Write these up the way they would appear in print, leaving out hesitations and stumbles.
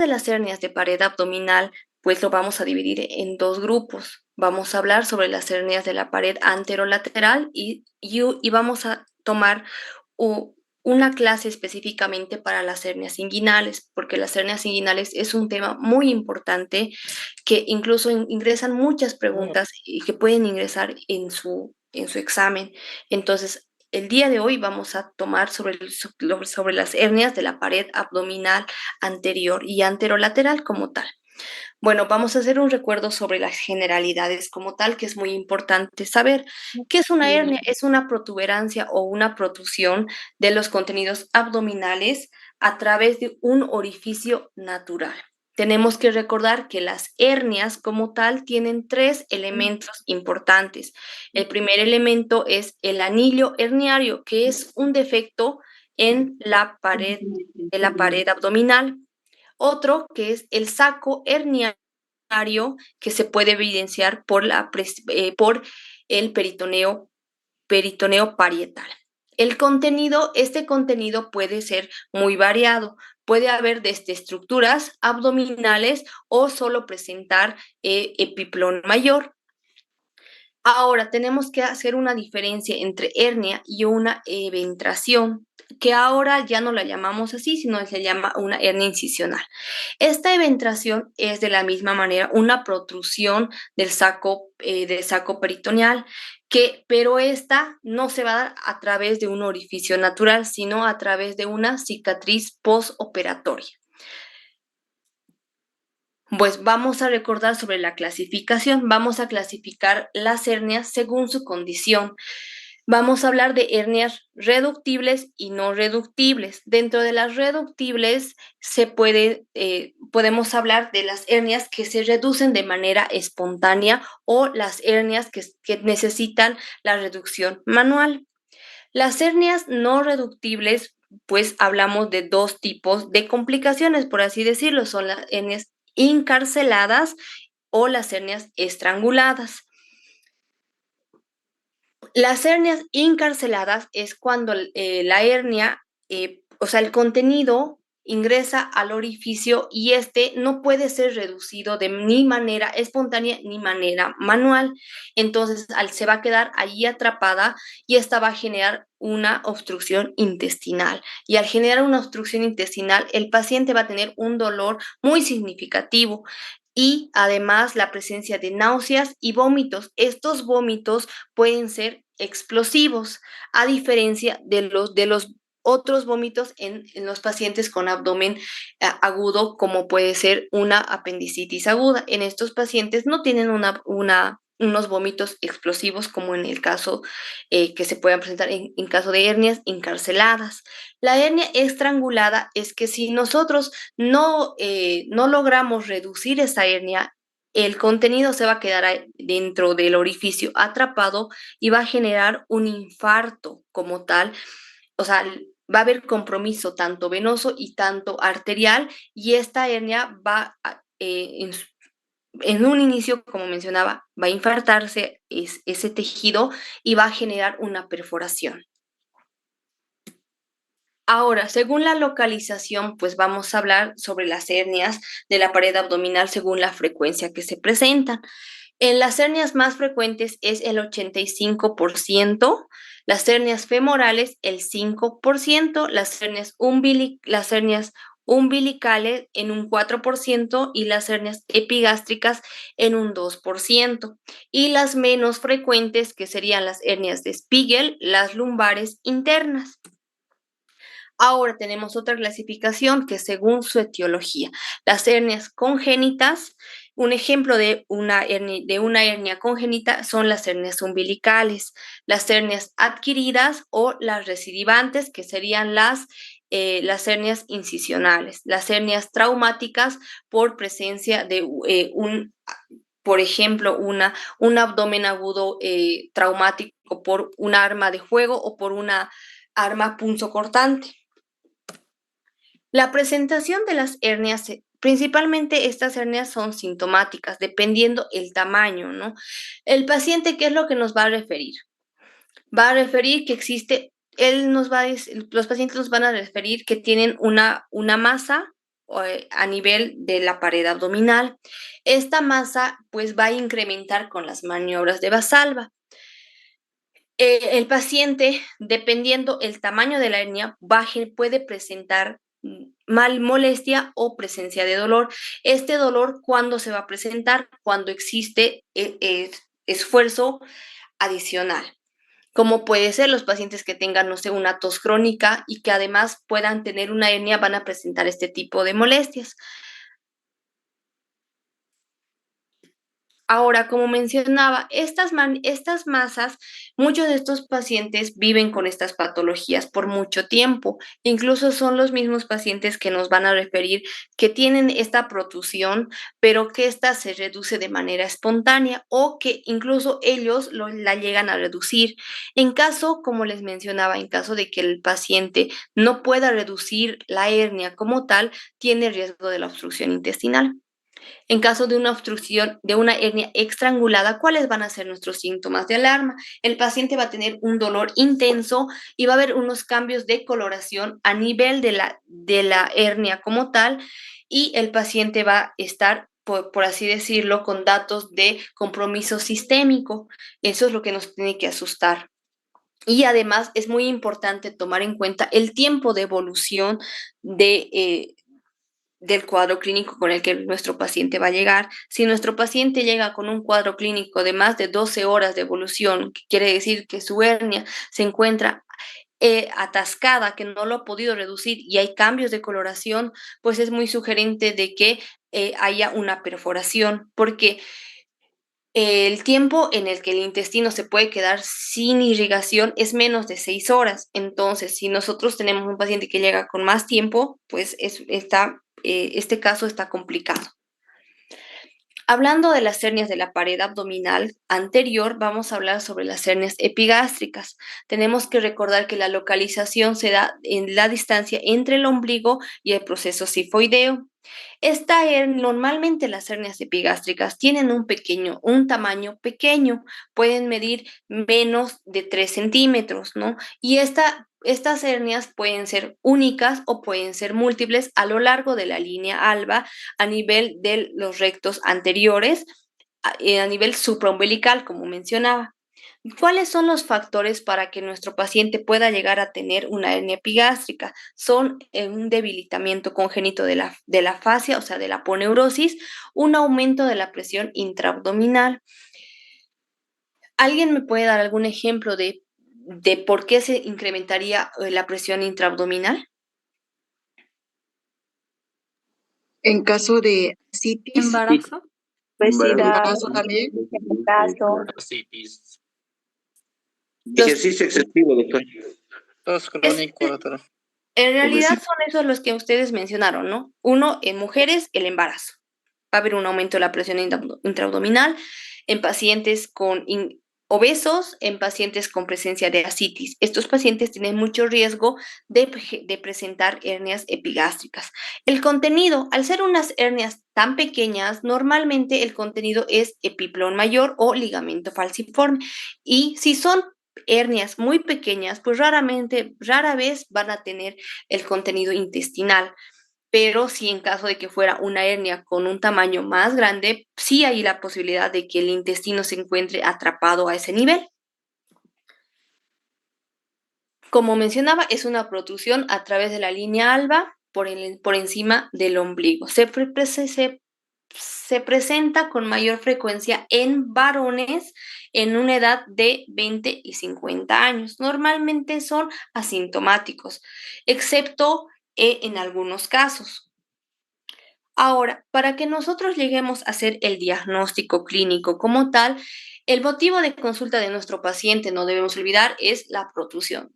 de las hernias de pared abdominal, pues lo vamos a dividir en dos grupos. Vamos a hablar sobre las hernias de la pared anterolateral y vamos a tomar una clase específicamente para las hernias inguinales, porque las hernias inguinales es un tema muy importante que incluso ingresan muchas preguntas y que pueden ingresar en su examen. Entonces, el día de hoy vamos a tomar sobre las hernias de la pared abdominal anterior y anterolateral como tal. Bueno, vamos a hacer un recuerdo sobre las generalidades como tal, que es muy importante saber. ¿Qué es una hernia? Es una protuberancia o una protrusión de los contenidos abdominales a través de un orificio natural. Tenemos que recordar que las hernias como tal tienen tres elementos importantes. El primer elemento es el anillo herniario, que es un defecto en la pared abdominal. Otro que es el saco herniario, que se puede evidenciar por el peritoneo parietal. Este contenido puede ser muy variado. Puede haber desde estructuras abdominales o solo presentar epiplón mayor. Ahora tenemos que hacer una diferencia entre hernia y una eventración, que ahora ya no la llamamos así, sino se llama una hernia incisional. Esta eventración es de la misma manera una protrusión del saco peritoneal, pero esta no se va a dar a través de un orificio natural, sino a través de una cicatriz postoperatoria. Pues vamos a recordar sobre la clasificación. Vamos a clasificar las hernias según su condición. Vamos a hablar de hernias reductibles y no reductibles. Dentro de las reductibles podemos hablar de las hernias que se reducen de manera espontánea o las hernias que necesitan la reducción manual. Las hernias no reductibles, pues hablamos de dos tipos de complicaciones, por así decirlo, son las hernias encarceladas o las hernias estranguladas. Las hernias encarceladas es cuando la hernia, o sea, el contenido ingresa al orificio y este no puede ser reducido de ni manera espontánea ni manera manual. Entonces, se va a quedar allí atrapada y esta va a generar una obstrucción intestinal. Y al generar una obstrucción intestinal, el paciente va a tener un dolor muy significativo y además la presencia de náuseas y vómitos. Estos vómitos pueden ser explosivos, a diferencia de los otros vómitos en los pacientes con abdomen agudo, como puede ser una apendicitis aguda. En estos pacientes no tienen unos vómitos explosivos como en el caso que se puedan presentar en caso de hernias encarceladas. La hernia estrangulada es que si nosotros no logramos reducir esa hernia, el contenido se va a quedar dentro del orificio atrapado y va a generar un infarto como tal. O sea, va a haber compromiso tanto venoso y tanto arterial y esta hernia en un inicio, como mencionaba, va a infartarse ese tejido y va a generar una perforación. Ahora, según la localización, pues vamos a hablar sobre las hernias de la pared abdominal según la frecuencia que se presentan. En las hernias más frecuentes es el 85%, las hernias femorales el 5%, las hernias umbilicales en un 4% y las hernias epigástricas en un 2%. Y las menos frecuentes, que serían las hernias de Spiegel, las lumbares internas. Ahora tenemos otra clasificación que es según su etiología. Las hernias congénitas, un ejemplo de una hernia congénita son las hernias umbilicales, las hernias adquiridas o las recidivantes, que serían las hernias incisionales, las hernias traumáticas por presencia de por ejemplo, un abdomen agudo traumático por un arma de fuego o por una arma punzocortante. La presentación de las hernias, principalmente estas hernias son sintomáticas, dependiendo el tamaño, ¿no? El paciente, ¿qué es lo que nos va a referir? Va a referir que existe, los pacientes nos van a referir que tienen una masa a nivel de la pared abdominal. Esta masa pues va a incrementar con las maniobras de Valsalva. El paciente, dependiendo el tamaño de la hernia, puede presentar molestia o presencia de dolor. Este dolor, ¿cuándo se va a presentar? Cuando existe esfuerzo adicional, como puede ser los pacientes que tengan, no sé, una tos crónica y que además puedan tener una hernia, van a presentar este tipo de molestias. Ahora, como mencionaba, estas masas, muchos de estos pacientes viven con estas patologías por mucho tiempo. Incluso son los mismos pacientes que nos van a referir que tienen esta protrusión, pero que ésta se reduce de manera espontánea o que incluso ellos la llegan a reducir. En caso, como les mencionaba, en caso de que el paciente no pueda reducir la hernia como tal, tiene riesgo de la obstrucción intestinal. En caso de una obstrucción de una hernia estrangulada, ¿cuáles van a ser nuestros síntomas de alarma? El paciente va a tener un dolor intenso y va a haber unos cambios de coloración a nivel de la hernia como tal, y el paciente va a estar, por así decirlo, con datos de compromiso sistémico. Eso es lo que nos tiene que asustar. Y además es muy importante tomar en cuenta el tiempo de evolución del cuadro clínico con el que nuestro paciente va a llegar. Si nuestro paciente llega con un cuadro clínico de más de 12 horas de evolución, que quiere decir que su hernia se encuentra atascada, que no lo ha podido reducir y hay cambios de coloración, pues es muy sugerente de que haya una perforación, porque el tiempo en el que el intestino se puede quedar sin irrigación es menos de 6 horas. Entonces, si nosotros tenemos un paciente que llega con más tiempo, pues este caso está complicado. Hablando de las hernias de la pared abdominal anterior, vamos a hablar sobre las hernias epigástricas. Tenemos que recordar que la localización se da en la distancia entre el ombligo y el proceso sifoideo. Normalmente las hernias epigástricas tienen un tamaño pequeño, pueden medir menos de 3 centímetros, ¿no? Y estas hernias pueden ser únicas o pueden ser múltiples a lo largo de la línea alba a nivel de los rectos anteriores, a nivel supraumbilical, como mencionaba. ¿Cuáles son los factores para que nuestro paciente pueda llegar a tener una hernia epigástrica? Son un debilitamiento congénito de la fascia, o sea, de la aponeurosis, un aumento de la presión intraabdominal. ¿Alguien me puede dar algún ejemplo de por qué se incrementaría la presión intraabdominal? En caso de citis, Embarazo. Obesidad, embarazo también. caso, Los- Ejercicio excesivo, doctor. Tos es- crónico, doctor. en realidad Obesidad. son esos los que ustedes mencionaron, ¿no? Uno, en mujeres, el embarazo. Va a haber un aumento de la presión intraabdominal en pacientes obesos, en pacientes con presencia de ascitis. Estos pacientes tienen mucho riesgo de presentar hernias epigástricas. El contenido, al ser unas hernias tan pequeñas, normalmente el contenido es epiplón mayor o ligamento falciforme. Y si son hernias muy pequeñas, pues rara vez van a tener el contenido intestinal. Pero si en caso de que fuera una hernia con un tamaño más grande, sí hay la posibilidad de que el intestino se encuentre atrapado a ese nivel. Como mencionaba, es una protrusión a través de la línea alba por encima del ombligo. Se presenta con mayor frecuencia en varones en una edad de 20 y 50 años. Normalmente son asintomáticos, excepto en algunos casos. Ahora, para que nosotros lleguemos a hacer el diagnóstico clínico como tal, el motivo de consulta de nuestro paciente, no debemos olvidar, es la protrusión.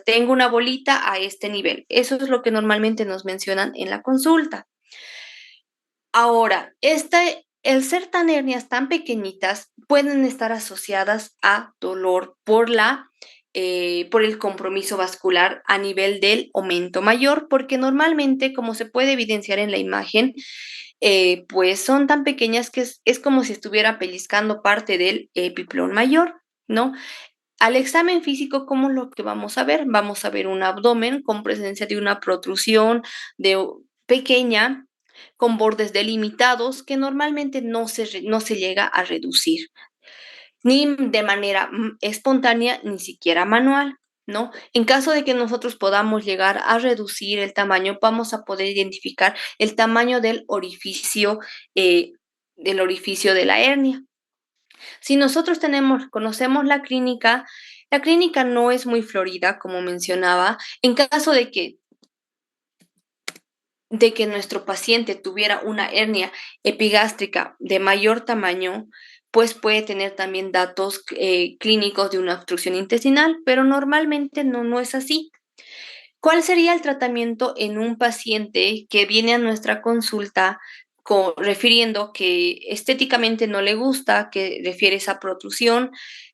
Tengo una bolita a este nivel. Eso es lo que normalmente nos mencionan en la consulta. Ahora, el ser tan hernias tan pequeñitas pueden estar asociadas a dolor por el compromiso vascular a nivel del aumento mayor, porque normalmente, como se puede evidenciar en la imagen, pues son tan pequeñas que es como si estuviera pellizcando parte del epiplón mayor, ¿no? Al examen físico, ¿cómo es lo que vamos a ver? Vamos a ver un abdomen con presencia de una protrusión, pequeña, con bordes delimitados que normalmente no se llega a reducir, ni de manera espontánea, ni siquiera manual, ¿no? En caso de que nosotros podamos llegar a reducir el tamaño, vamos a poder identificar el tamaño del orificio de la hernia. Si nosotros conocemos la clínica no es muy florida, como mencionaba. En caso de que nuestro paciente tuviera una hernia epigástrica de mayor tamaño, pues puede tener también datos clínicos de una obstrucción intestinal, pero normalmente no es así. ¿Cuál sería el tratamiento en un paciente que viene a nuestra consulta refiriendo que estéticamente no le gusta, que refiere esa protrusión?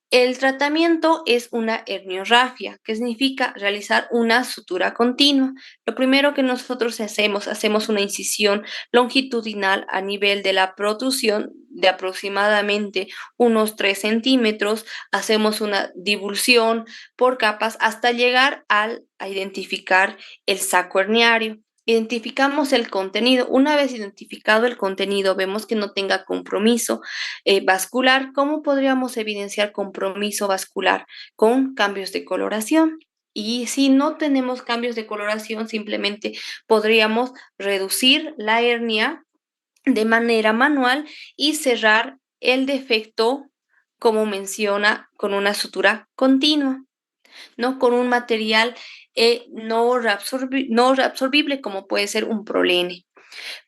El tratamiento es una herniorrafia, que significa realizar una sutura continua. Lo primero que nosotros hacemos una incisión longitudinal a nivel de la protrusión de aproximadamente unos 3 centímetros, hacemos una divulsión por capas hasta llegar a identificar el saco herniario. Identificamos el contenido. Una vez identificado el contenido, vemos que no tenga compromiso vascular. ¿Cómo podríamos evidenciar compromiso vascular? Con cambios de coloración. Y si no tenemos cambios de coloración, simplemente podríamos reducir la hernia de manera manual y cerrar el defecto, como menciona, con una sutura continua, ¿no? Con un material no reabsorbible, como puede ser un prolene.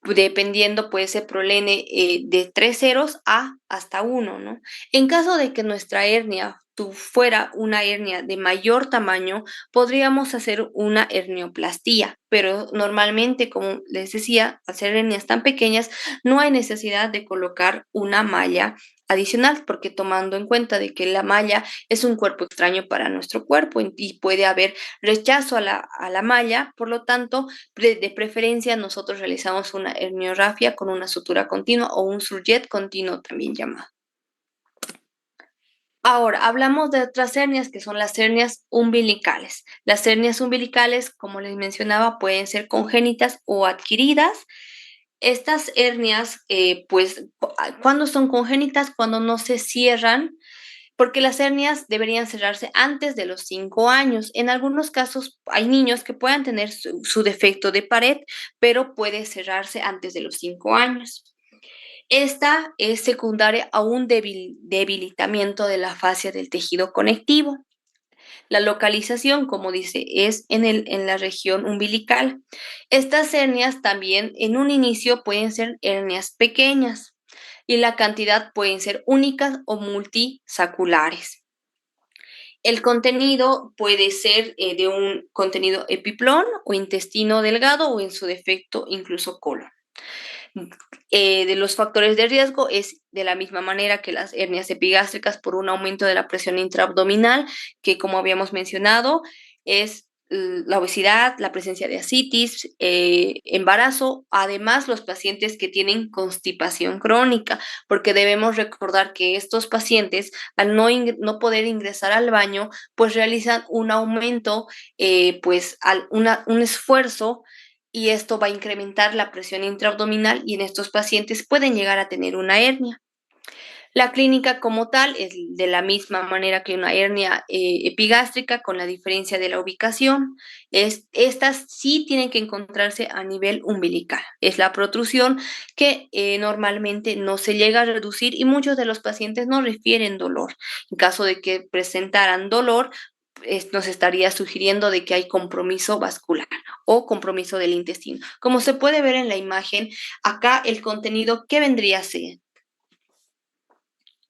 Dependiendo, puede ser prolene de 3 ceros a hasta 1, ¿no? En caso de que nuestra hernia fuera una hernia de mayor tamaño, podríamos hacer una hernioplastía, pero normalmente, como les decía, al ser hernias tan pequeñas, no hay necesidad de colocar una malla adicional, porque tomando en cuenta de que la malla es un cuerpo extraño para nuestro cuerpo y puede haber rechazo a la malla, por lo tanto, de preferencia nosotros realizamos una herniorrafia con una sutura continua o un surjet continuo también llamado. Ahora, hablamos de otras hernias que son las hernias umbilicales. Las hernias umbilicales, como les mencionaba, pueden ser congénitas o adquiridas. Estas hernias, pues, ¿cuándo son congénitas? Cuando no se cierran, porque las hernias deberían cerrarse antes de los 5 años. En algunos casos hay niños que puedan tener su defecto de pared, pero puede cerrarse antes de los 5 años. Esta es secundaria a un debilitamiento de la fascia del tejido conectivo. La localización, como dice, es en la región umbilical. Estas hernias también en un inicio pueden ser hernias pequeñas y la cantidad pueden ser únicas o multisaculares. El contenido puede ser de un contenido epiplón o intestino delgado o en su defecto incluso colon. De los factores de riesgo es de la misma manera que las hernias epigástricas por un aumento de la presión intraabdominal, que como habíamos mencionado es la obesidad, la presencia de ascitis, embarazo, además los pacientes que tienen constipación crónica, porque debemos recordar que estos pacientes al no poder ingresar al baño, pues realizan un aumento, pues un esfuerzo y esto va a incrementar la presión intraabdominal y en estos pacientes pueden llegar a tener una hernia. La clínica como tal es de la misma manera que una hernia epigástrica, con la diferencia de la ubicación. Estas sí tienen que encontrarse a nivel umbilical. Es la protrusión que normalmente no se llega a reducir y muchos de los pacientes no refieren dolor. En caso de que presentaran dolor, nos estaría sugiriendo de que hay compromiso vascular o compromiso del intestino. Como se puede ver en la imagen, acá el contenido, ¿qué vendría a ser?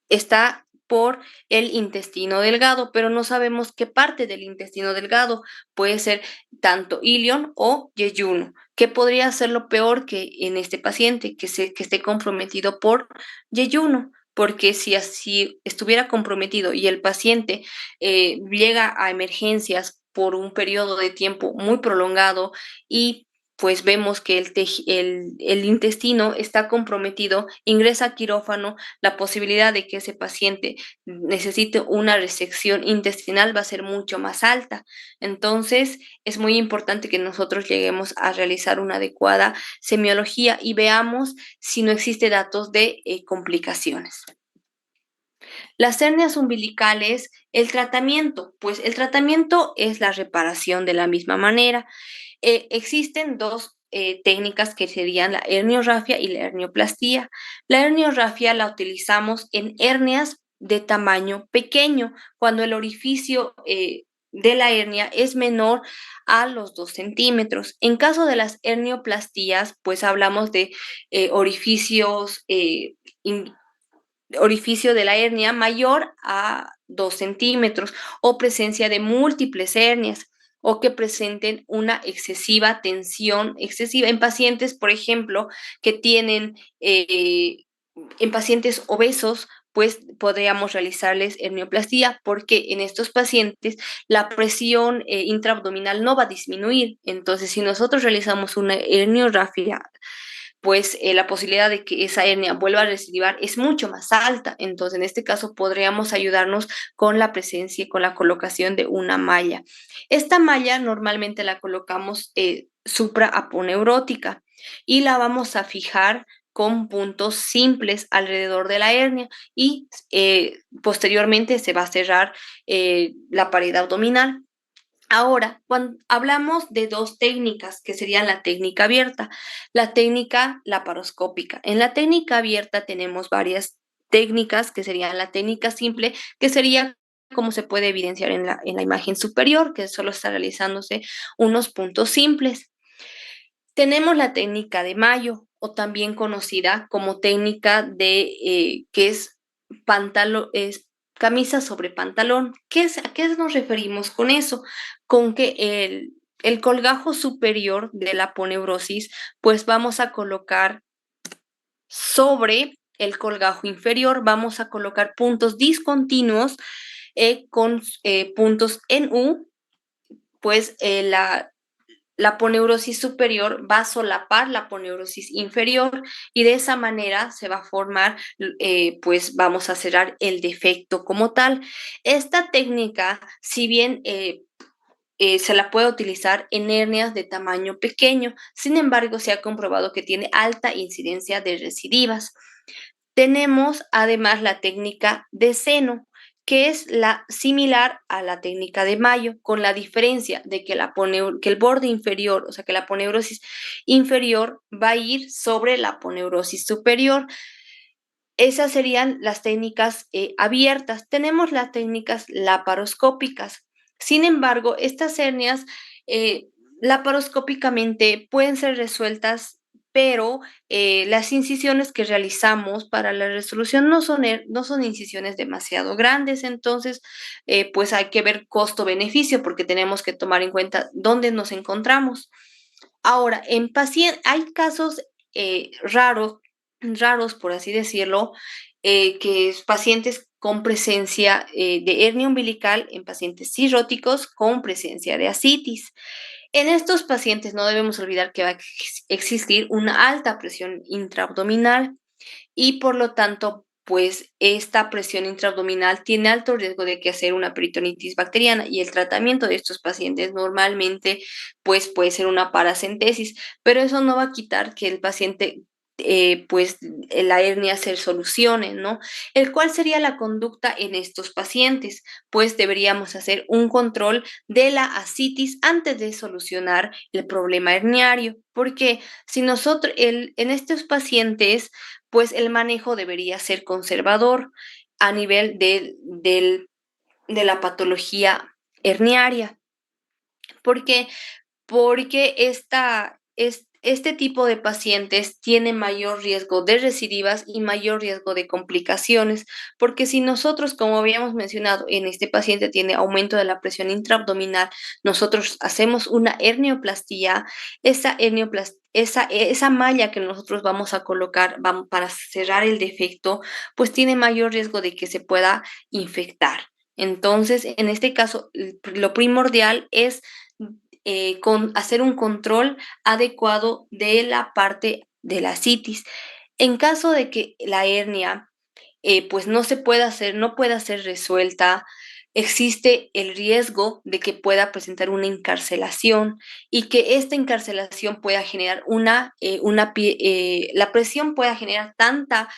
Está por el intestino delgado, pero no sabemos qué parte del intestino delgado. Puede ser tanto ilion o yeyuno. ¿Qué podría ser lo peor que en este paciente que esté comprometido por yeyuno? Porque si así estuviera comprometido y el paciente llega a emergencias por un periodo de tiempo muy prolongado y pues vemos que el intestino está comprometido, ingresa a quirófano, la posibilidad de que ese paciente necesite una resección intestinal va a ser mucho más alta. Entonces, es muy importante que nosotros lleguemos a realizar una adecuada semiología y veamos si no existe datos de complicaciones. Las hernias umbilicales, el tratamiento, pues el tratamiento es la reparación de la misma manera. Existen dos técnicas que serían la herniorrafia y la hernioplastía. La herniorrafia la utilizamos en hernias de tamaño pequeño, cuando el orificio de la hernia es menor a los 2 centímetros. En caso de las hernioplastías, pues hablamos de orificios orificio de la hernia mayor a 2 centímetros o presencia de múltiples hernias o que presenten una excesiva tensión excesiva en pacientes, por ejemplo, que tienen, en pacientes obesos, pues podríamos realizarles hernioplastía porque en estos pacientes la presión intraabdominal no va a disminuir. Entonces, si nosotros realizamos una herniorrafia pues la posibilidad de que esa hernia vuelva a recidivar es mucho más alta. Entonces, en este caso, podríamos ayudarnos con la presencia y con la colocación de una malla. Esta malla normalmente la colocamos supraaponeurótica y la vamos a fijar con puntos simples alrededor de la hernia y posteriormente se va a cerrar la pared abdominal. Ahora, cuando hablamos de dos técnicas, que serían la técnica abierta, la técnica laparoscópica. En la técnica abierta tenemos varias técnicas, que serían la técnica simple, que sería como se puede evidenciar en la imagen superior, que solo está realizándose unos puntos simples. Tenemos la técnica de Mayo, o también conocida como técnica de, que es, es camisa sobre pantalón. ¿A qué nos referimos con eso? Con que el colgajo superior de la aponeurosis, pues vamos a colocar sobre el colgajo inferior, vamos a colocar puntos discontinuos con puntos en U, pues la aponeurosis superior va a solapar la aponeurosis inferior y de esa manera se va a formar, pues vamos a cerrar el defecto como tal. Esta técnica, si bien se la puede utilizar en hernias de tamaño pequeño, sin embargo se ha comprobado que tiene alta incidencia de recidivas. Tenemos además la técnica de seno, que es la similar a la técnica de Mayo, con la diferencia de que, que el borde inferior, o sea que la aponeurosis inferior va a ir sobre la aponeurosis superior. Esas serían las técnicas abiertas. Tenemos las técnicas laparoscópicas. Sin embargo, estas hernias laparoscópicamente pueden ser resueltas, pero las incisiones que realizamos para la resolución no son incisiones demasiado grandes, entonces pues hay que ver costo-beneficio porque tenemos que tomar en cuenta dónde nos encontramos. Ahora, en pacientes hay casos raros, por así decirlo, que es pacientes con presencia de hernia umbilical en pacientes cirróticos con presencia de ascitis. En estos pacientes no debemos olvidar que va a existir una alta presión intraabdominal y por lo tanto, pues esta presión intraabdominal tiene alto riesgo de que hacer una peritonitis bacteriana y el tratamiento de estos pacientes normalmente pues puede ser una paracentesis, pero eso no va a quitar que el paciente pues la hernia se solucione, ¿no? ¿Cuál sería la conducta en estos pacientes? Pues deberíamos hacer un control de la ascitis antes de solucionar el problema herniario, porque si nosotros, en estos pacientes, pues el manejo debería ser conservador a nivel de la patología herniaria. ¿Por qué? Porque este tipo de pacientes tiene mayor riesgo de recidivas y mayor riesgo de complicaciones, porque si nosotros, como habíamos mencionado, en este paciente tiene aumento de la presión intraabdominal, nosotros hacemos una hernioplastía, esa malla que nosotros vamos a colocar para cerrar el defecto, pues tiene mayor riesgo de que se pueda infectar. Entonces, en este caso, lo primordial es hacer un control adecuado de la parte de la citis. En caso de que la hernia pues no pueda ser resuelta, existe el riesgo de que pueda presentar una encarcelación y que esta encarcelación pueda generar la presión pueda generar tanta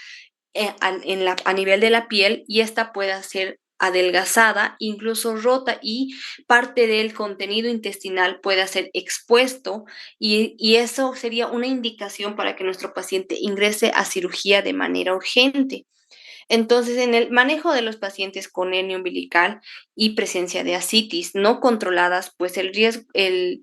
a nivel de la piel y esta pueda ser adelgazada, incluso rota y parte del contenido intestinal pueda ser expuesto y eso sería una indicación para que nuestro paciente ingrese a cirugía de manera urgente. Entonces, en el manejo de los pacientes con hernia umbilical y presencia de ascitis no controladas, pues el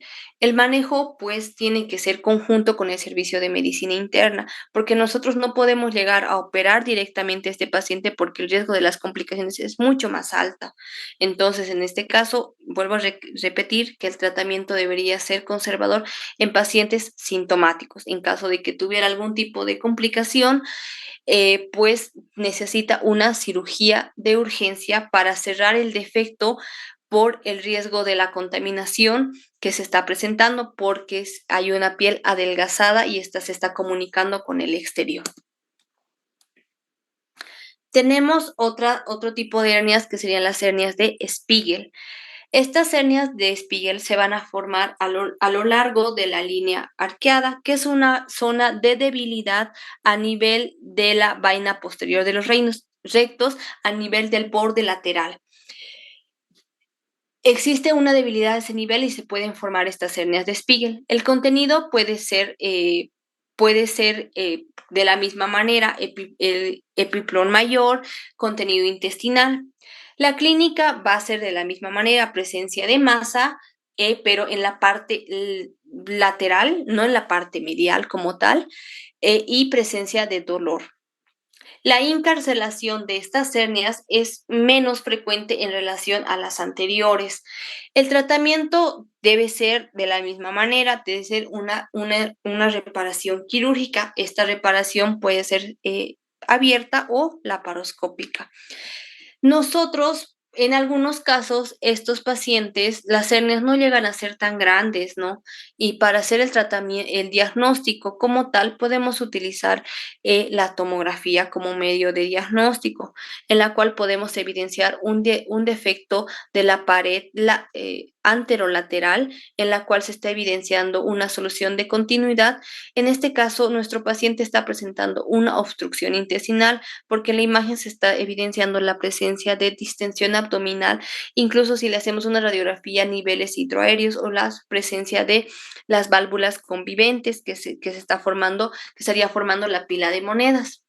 manejo pues tiene que ser conjunto con el servicio de medicina interna, porque nosotros no podemos llegar a operar directamente a este paciente porque el riesgo de las complicaciones es mucho más alta. Entonces, en este caso, vuelvo a repetir que el tratamiento debería ser conservador en pacientes sintomáticos. En caso de que tuviera algún tipo de complicación, pues necesita una cirugía de urgencia para cerrar el defecto por el riesgo de la contaminación que se está presentando porque hay una piel adelgazada y esta se está comunicando con el exterior. Tenemos otro tipo de hernias que serían las hernias de Spiegel. Estas hernias de Spiegel se van a formar a lo largo de la línea arqueada, que es una zona de debilidad a nivel de la vaina posterior de los reinos rectos, a nivel del borde lateral. Existe una debilidad a ese nivel y se pueden formar estas hernias de Spiegel. El contenido puede ser de la misma manera, el epiplón mayor, contenido intestinal. La clínica va a ser de la misma manera, presencia de masa, pero en la parte lateral, no en la parte medial como tal, y presencia de dolor. La encarcelación de estas hernias es menos frecuente en relación a las anteriores. El tratamiento debe ser de la misma manera, debe ser una reparación quirúrgica. Esta reparación puede ser abierta o laparoscópica. Nosotros, en algunos casos, estos pacientes, las hernias no llegan a ser tan grandes, ¿no? Y para hacer el diagnóstico como tal, podemos utilizar la tomografía como medio de diagnóstico, en la cual podemos evidenciar un defecto de la pared anterolateral, en la cual se está evidenciando una solución de continuidad. En este caso, nuestro paciente está presentando una obstrucción intestinal porque en la imagen se está evidenciando la presencia de distensión abdominal, incluso si le hacemos una radiografía a niveles hidroaéreos o la presencia de las válvulas conviventes que se está formando, que estaría formando la pila de monedas.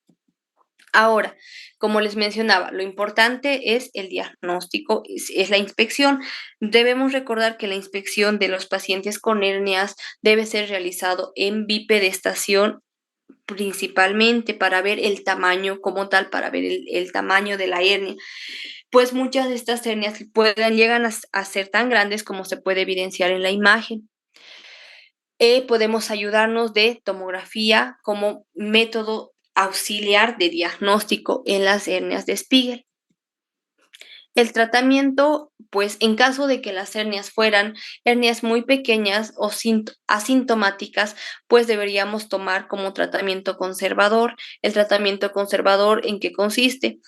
Ahora, como les mencionaba, lo importante es el diagnóstico, es la inspección. Debemos recordar que la inspección de los pacientes con hernias debe ser realizado en bipedestación principalmente para ver el tamaño como tal, para ver el tamaño de la hernia, pues muchas de estas hernias llegan a ser tan grandes como se puede evidenciar en la imagen. Podemos ayudarnos de tomografía como método auxiliar de diagnóstico en las hernias de Spiegel. El tratamiento, pues en caso de que las hernias fueran hernias muy pequeñas o asintomáticas, pues deberíamos tomar como tratamiento conservador. El tratamiento conservador, ¿en qué consiste?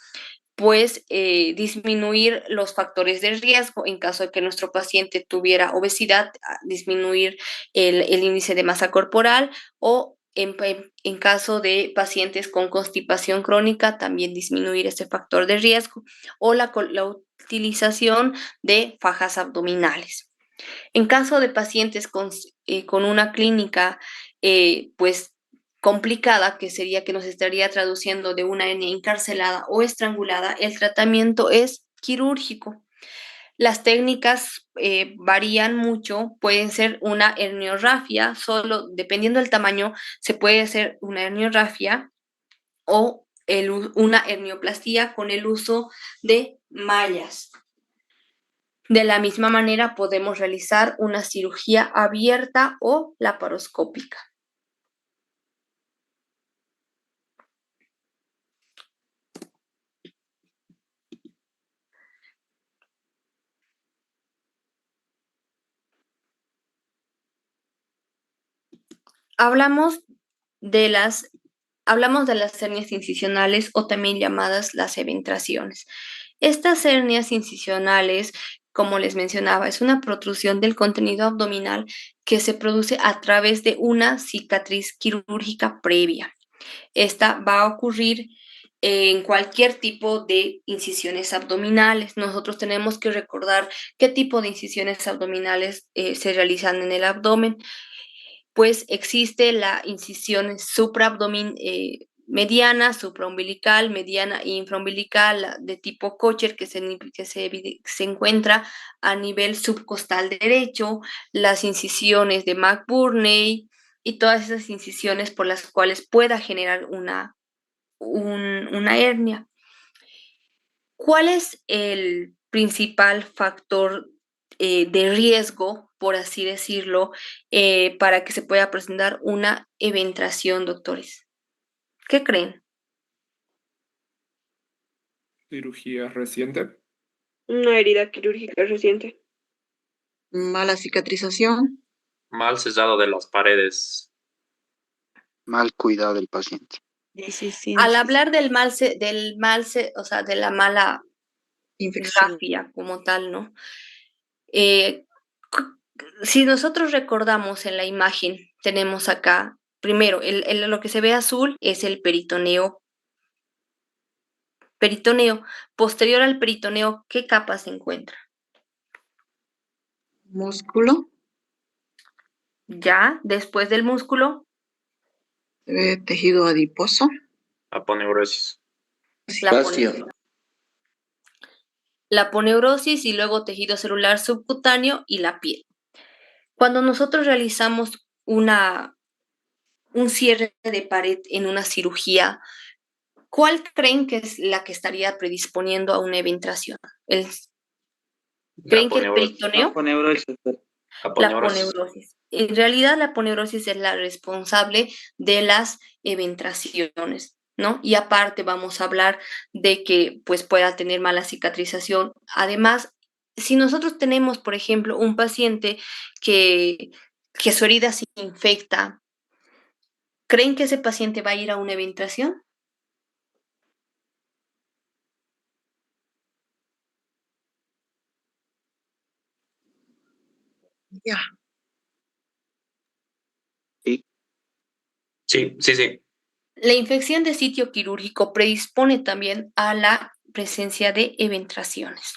Pues disminuir los factores de riesgo en caso de que nuestro paciente tuviera obesidad, disminuir el índice de masa corporal o en caso de pacientes con constipación crónica, también disminuir ese factor de riesgo o la utilización de fajas abdominales. En caso de pacientes con una clínica, pues complicada, que sería que nos estaría traduciendo de una hernia encarcelada o estrangulada, el tratamiento es quirúrgico. Las técnicas varían mucho, pueden ser una herniorrafia, solo dependiendo del tamaño, se puede hacer una herniorrafia o una hernioplastia con el uso de mallas. De la misma manera, podemos realizar una cirugía abierta o laparoscópica. hablamos de las hernias incisionales o también llamadas las eventraciones. Estas hernias incisionales, como les mencionaba, es una protrusión del contenido abdominal que se produce a través de una cicatriz quirúrgica previa. Esta va a ocurrir en cualquier tipo de incisiones abdominales. Nosotros tenemos que recordar qué tipo de incisiones abdominales se realizan en el abdomen. Pues existe la incisión mediana, supraumbilical, mediana e infraumbilical de tipo Kocher que se encuentra a nivel subcostal derecho, las incisiones de McBurney y todas esas incisiones por las cuales pueda generar una hernia. ¿Cuál es el principal factor de riesgo, por así decirlo, para que se pueda presentar una eventración, doctores? ¿Qué creen? Cirugía reciente. Una herida quirúrgica reciente. Mala cicatrización. Mal sellado de las paredes. Mal cuidado del paciente. Al hablar de la mala Infección. grafía como tal, ¿no? Si nosotros recordamos en la imagen, tenemos acá, primero, lo que se ve azul es el peritoneo. Posterior al peritoneo, ¿qué capa se encuentra? Músculo. Ya, después del músculo, Tejido adiposo. Aponeurosis. la aponeurosis y luego tejido celular subcutáneo y la piel. Cuando nosotros realizamos un cierre de pared en una cirugía, ¿cuál creen que es la que estaría predisponiendo a una eventración? ¿Creen que el peritoneo? La aponeurosis. En realidad, la aponeurosis es la responsable de las eventraciones, ¿no? Y aparte vamos a hablar de que pues pueda tener mala cicatrización. Además, si nosotros tenemos, por ejemplo, un paciente que su herida se infecta, ¿creen que ese paciente va a ir a una eventración? Ya. Sí. La infección de sitio quirúrgico predispone también a la presencia de eventraciones.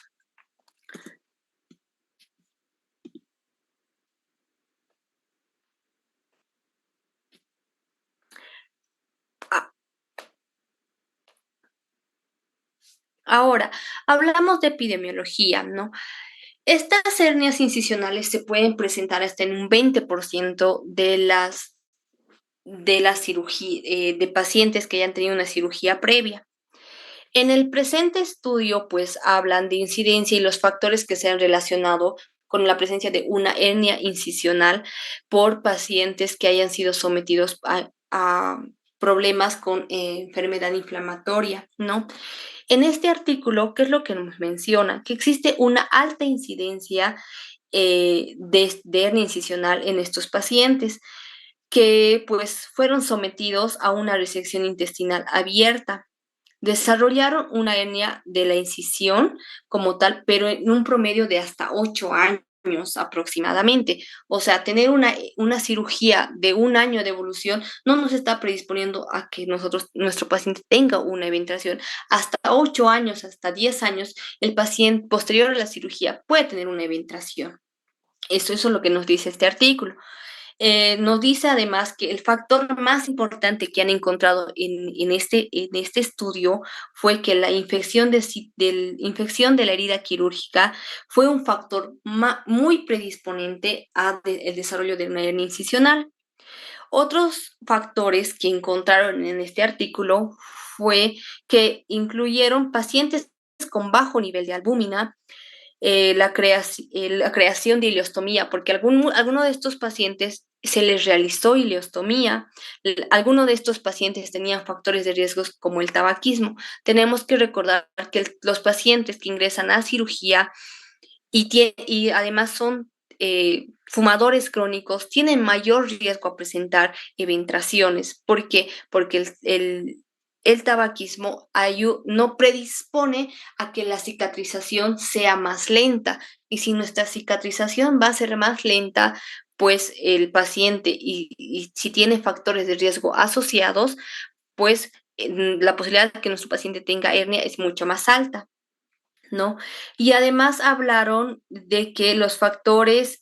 Ahora, hablamos de epidemiología, ¿no? Estas hernias incisionales se pueden presentar hasta en un 20% de las de pacientes que hayan tenido una cirugía previa. En el presente estudio, pues hablan de incidencia y los factores que se han relacionado con la presencia de una hernia incisional por pacientes que hayan sido sometidos a problemas con enfermedad inflamatoria, ¿no? En este artículo, ¿qué es lo que nos menciona? Que existe una alta incidencia de hernia incisional en estos pacientes que pues fueron sometidos a una resección intestinal abierta. Desarrollaron una hernia de la incisión como tal, pero en un promedio de hasta 8 años aproximadamente. O sea, tener una cirugía de un año de evolución no nos está predisponiendo a que nuestro paciente tenga una eventración. Hasta 8 años, hasta 10 años, el paciente posterior a la cirugía puede tener una eventración. Eso es lo que nos dice este artículo. Nos dice además que el factor más importante que han encontrado en este estudio fue que la infección de la herida quirúrgica fue un factor muy predisponente al desarrollo de una hernia incisional. Otros factores que encontraron en este artículo fue que incluyeron pacientes con bajo nivel de albúmina, la creación de ileostomía, porque alguno de estos pacientes se les realizó ileostomía, algunos de estos pacientes tenían factores de riesgos como el tabaquismo. Tenemos que recordar que los pacientes que ingresan a cirugía y además son fumadores crónicos tienen mayor riesgo a presentar eventraciones. ¿Por qué? Porque el tabaquismo no predispone a que la cicatrización sea más lenta. Y si nuestra cicatrización va a ser más lenta, pues el paciente, y si tiene factores de riesgo asociados, pues la posibilidad de que nuestro paciente tenga hernia es mucho más alta, ¿no? Y además hablaron de que los factores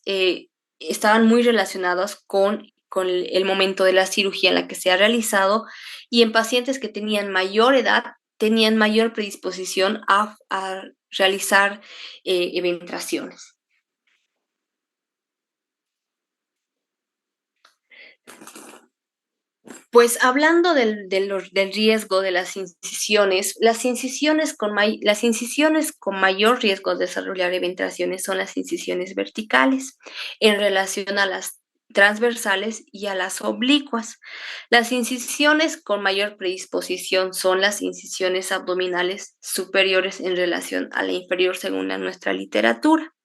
estaban muy relacionados con el momento de la cirugía en la que se ha realizado, y en pacientes que tenían mayor edad tenían mayor predisposición a realizar eventraciones. Pues hablando del riesgo de las incisiones con mayor riesgo de desarrollar eventraciones son las incisiones verticales en relación a las transversales y a las oblicuas. Las incisiones con mayor predisposición son las incisiones abdominales superiores en relación a la inferior, según nuestra literatura.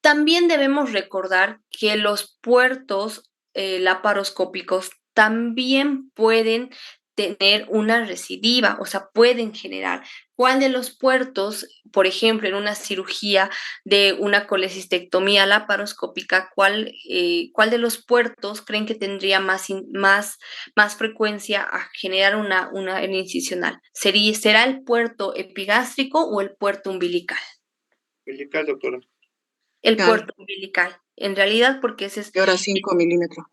También debemos recordar que los puertos laparoscópicos también pueden tener una recidiva, o sea, pueden generar. ¿Cuál de los puertos, por ejemplo, en una cirugía de una colecistectomía laparoscópica, cuál de los puertos creen que tendría más frecuencia a generar una hernia incisional? ¿Será el puerto epigástrico o el puerto umbilical? Umbilical, doctora. El Claro. puerto umbilical, en realidad, porque ese es Y ahora 5 milímetros.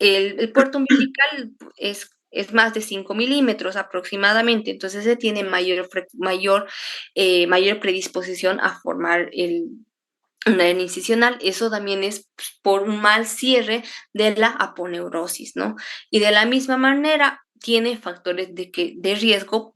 el puerto umbilical es más de 5 milímetros aproximadamente, entonces ese tiene mayor predisposición a formar una hernia incisional. Eso también es por un mal cierre de la aponeurosis, ¿no? Y de la misma manera tiene factores de riesgo,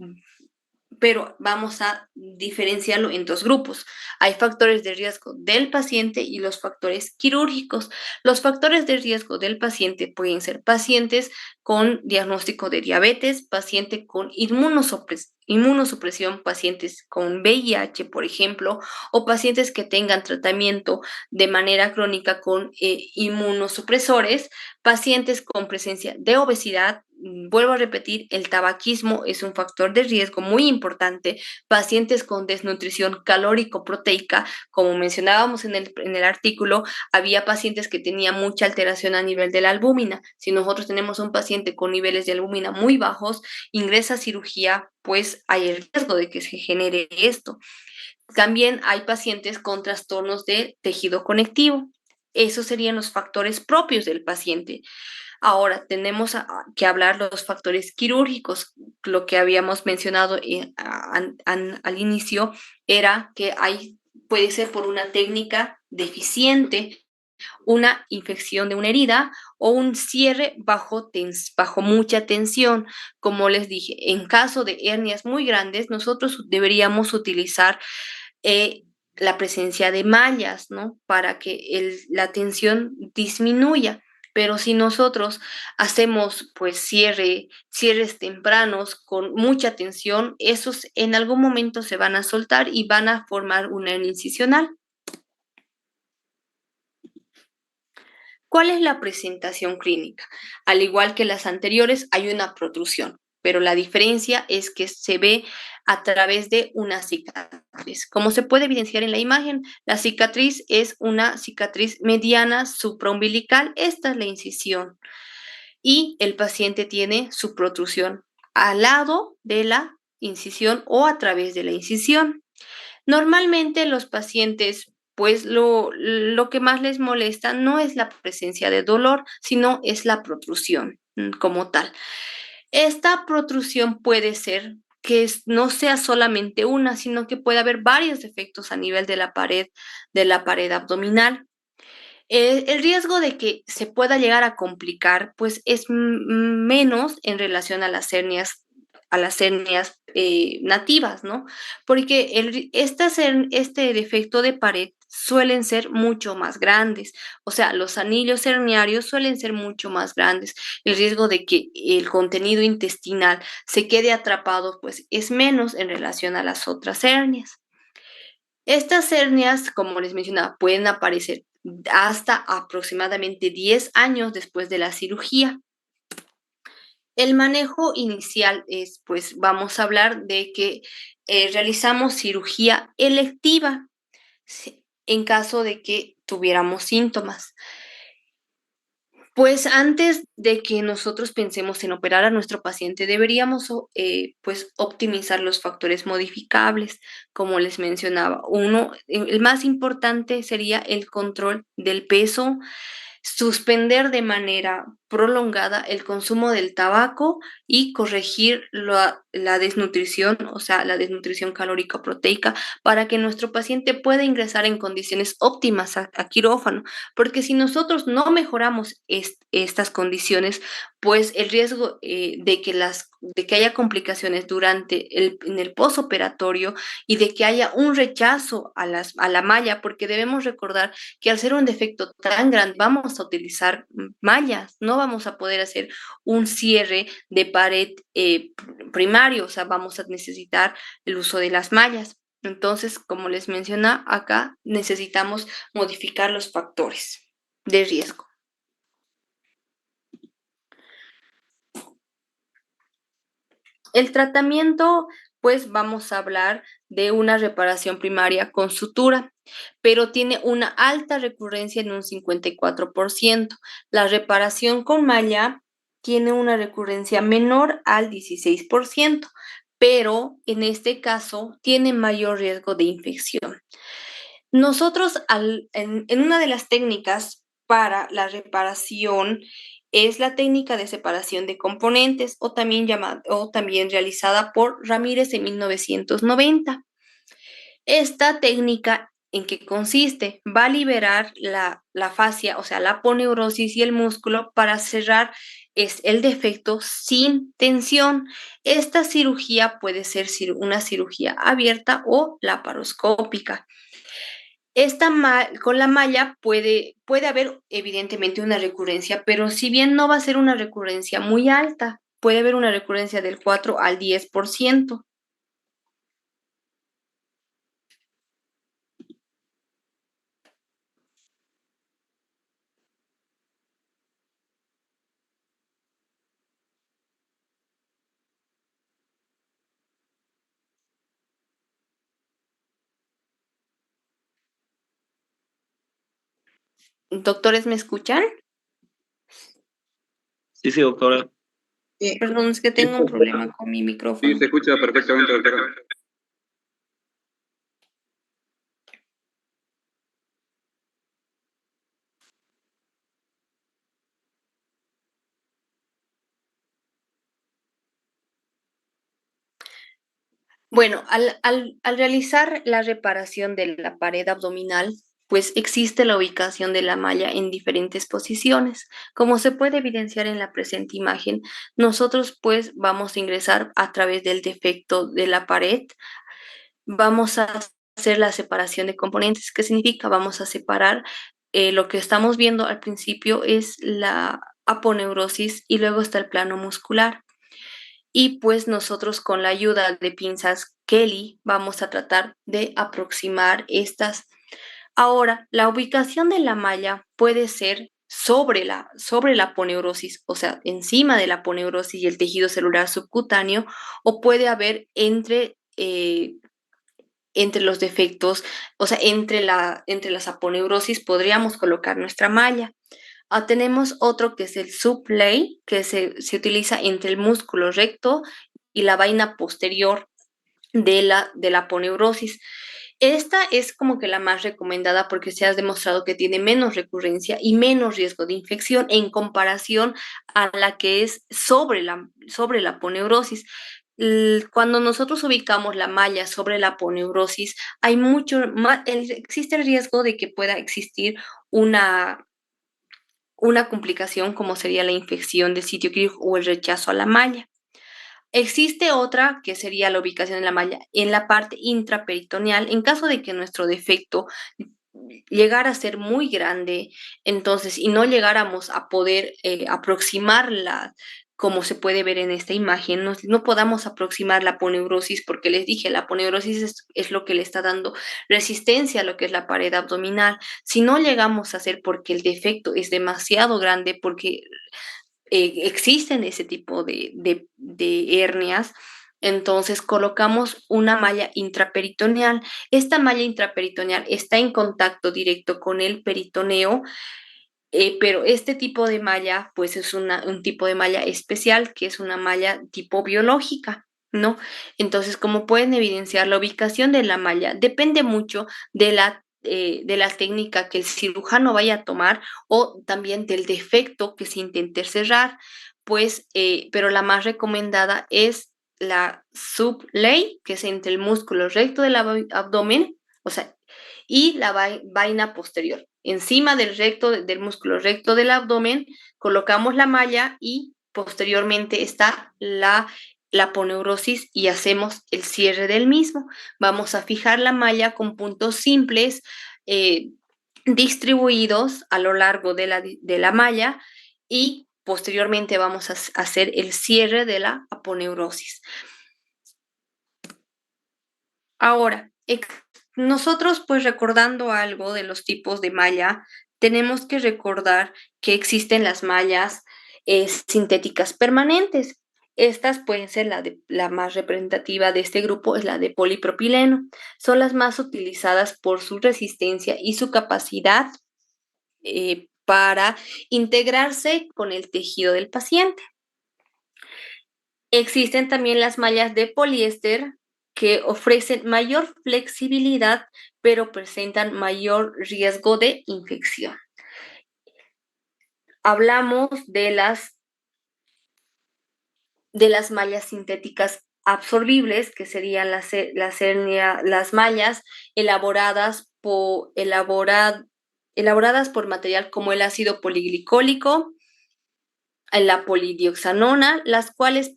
pero vamos a diferenciarlo en dos grupos. Hay factores de riesgo del paciente y los factores quirúrgicos. Los factores de riesgo del paciente pueden ser pacientes con diagnóstico de diabetes, paciente con inmunosupresión, pacientes con VIH, por ejemplo, o pacientes que tengan tratamiento de manera crónica con inmunosupresores, pacientes con presencia de obesidad. Vuelvo a repetir, el tabaquismo es un factor de riesgo muy importante. Pacientes con desnutrición calórico-proteica, como mencionábamos en el artículo, había pacientes que tenían mucha alteración a nivel de la albúmina. Si nosotros tenemos un paciente con niveles de albúmina muy bajos, ingresa a cirugía, pues hay el riesgo de que se genere esto. También hay pacientes con trastornos de tejido conectivo. Esos serían los factores propios del paciente. Ahora, tenemos que hablar de los factores quirúrgicos. Lo que habíamos mencionado al inicio era que puede ser por una técnica deficiente, una infección de una herida o un cierre bajo mucha tensión. Como les dije, en caso de hernias muy grandes, nosotros deberíamos utilizar la presencia de mallas, ¿no? Para que la tensión disminuya. Pero si nosotros hacemos pues cierres tempranos con mucha tensión, esos en algún momento se van a soltar y van a formar una hernia incisional. ¿Cuál es la presentación clínica? Al igual que las anteriores, hay una protrusión, pero la diferencia es que se ve a través de una cicatriz. Como se puede evidenciar en la imagen, la cicatriz es una cicatriz mediana supraumbilical. Esta es la incisión. Y el paciente tiene su protrusión al lado de la incisión o a través de la incisión. Normalmente los pacientes, pues lo que más les molesta no es la presencia de dolor, sino es la protrusión como tal. Esta protrusión puede ser que no sea solamente una, sino que puede haber varios defectos a nivel de la pared abdominal. El riesgo de que se pueda llegar a complicar, pues es menos en relación a las hernias nativas, ¿no? Porque este defecto de pared suelen ser mucho más grandes, o sea, los anillos herniarios suelen ser mucho más grandes. El riesgo de que el contenido intestinal se quede atrapado, pues es menos en relación a las otras hernias. Estas hernias, como les mencionaba, pueden aparecer hasta aproximadamente 10 años después de la cirugía. El manejo inicial es, pues, vamos a hablar de que realizamos cirugía electiva en caso de que tuviéramos síntomas. Pues antes de que nosotros pensemos en operar a nuestro paciente, deberíamos pues optimizar los factores modificables, como les mencionaba. Uno, el más importante sería el control del peso, suspender de manera prolongada el consumo del tabaco y corregir la desnutrición, o sea, la desnutrición calórica proteica, para que nuestro paciente pueda ingresar en condiciones óptimas a quirófano, porque si nosotros no mejoramos estas condiciones, pues el riesgo de que haya complicaciones en el posoperatorio y de que haya un rechazo a la malla, porque debemos recordar que al ser un defecto tan grande vamos a utilizar mallas, no vamos a poder hacer un cierre de pared primario, o sea, vamos a necesitar el uso de las mallas. Entonces, como les menciona acá, necesitamos modificar los factores de riesgo. El tratamiento, pues vamos a hablar de una reparación primaria con sutura, pero tiene una alta recurrencia en un 54%. La reparación con malla tiene una recurrencia menor al 16%, pero en este caso tiene mayor riesgo de infección. Nosotros, en una de las técnicas para la reparación, es la técnica de separación de componentes o también realizada por Ramírez en 1990. Esta técnica, ¿en qué consiste? Va a liberar la fascia, o sea, la aponeurosis y el músculo para cerrar el defecto sin tensión. Esta cirugía puede ser una cirugía abierta o laparoscópica. Con la malla puede haber evidentemente una recurrencia, pero si bien no va a ser una recurrencia muy alta, puede haber una recurrencia del 4 al 10%. Doctores, ¿me escuchan? Sí, sí, doctora. Perdón, es que tengo un problema con mi micrófono. Sí, se escucha perfectamente, doctora. Bueno, al realizar la reparación de la pared abdominal, pues existe la ubicación de la malla en diferentes posiciones. Como se puede evidenciar en la presente imagen, nosotros pues vamos a ingresar a través del defecto de la pared, vamos a hacer la separación de componentes. ¿Qué significa? Vamos a separar lo que estamos viendo al principio es la aponeurosis y luego está el plano muscular. Y pues nosotros con la ayuda de pinzas Kelly vamos a tratar de aproximar estas. Ahora, la ubicación de la malla puede ser sobre la aponeurosis, o sea, encima de la aponeurosis y el tejido celular subcutáneo, o puede haber entre los defectos, o sea, entre las aponeurosis podríamos colocar nuestra malla. Tenemos otro que es el sublay, que se utiliza entre el músculo recto y la vaina posterior de la aponeurosis. Esta es como que la más recomendada porque se ha demostrado que tiene menos recurrencia y menos riesgo de infección en comparación a la que es sobre la aponeurosis. Cuando nosotros ubicamos la malla sobre la aponeurosis, hay mucho más, existe el riesgo de que pueda existir una complicación como sería la infección del sitio quirúrgico o el rechazo a la malla. Existe otra que sería la ubicación de la malla en la parte intraperitoneal. En caso de que nuestro defecto llegara a ser muy grande, entonces, y no llegáramos a poder aproximar como se puede ver en esta imagen, no podamos aproximar la aponeurosis porque les dije, la aponeurosis es lo que le está dando resistencia a lo que es la pared abdominal. Si no llegamos a hacer porque el defecto es demasiado grande, porque existen ese tipo de hernias, entonces colocamos una malla intraperitoneal. Esta malla intraperitoneal está en contacto directo con el peritoneo, pero este tipo de malla, pues es un tipo de malla especial, que es una malla tipo biológica, ¿no? Entonces, como pueden evidenciar, la ubicación de la malla depende mucho de la técnica que el cirujano vaya a tomar o también del defecto que se intente cerrar, pues, pero la más recomendada es la subley, que es entre el músculo recto del abdomen, o sea, y la vaina posterior. Encima del músculo recto del abdomen, colocamos la malla y posteriormente está la aponeurosis y hacemos el cierre del mismo. Vamos a fijar la malla con puntos simples distribuidos a lo largo de la malla y posteriormente vamos a hacer el cierre de la aponeurosis. Ahora, nosotros, pues recordando algo de los tipos de malla, tenemos que recordar que existen las mallas sintéticas permanentes. Estas pueden ser la más representativa de este grupo, es la de polipropileno. Son las más utilizadas por su resistencia y su capacidad para integrarse con el tejido del paciente. Existen también las mallas de poliéster que ofrecen mayor flexibilidad, pero presentan mayor riesgo de infección. Hablamos de las mallas sintéticas absorbibles, que serían las mallas elaboradas por material como el ácido poliglicólico, la polidioxanona, las cuales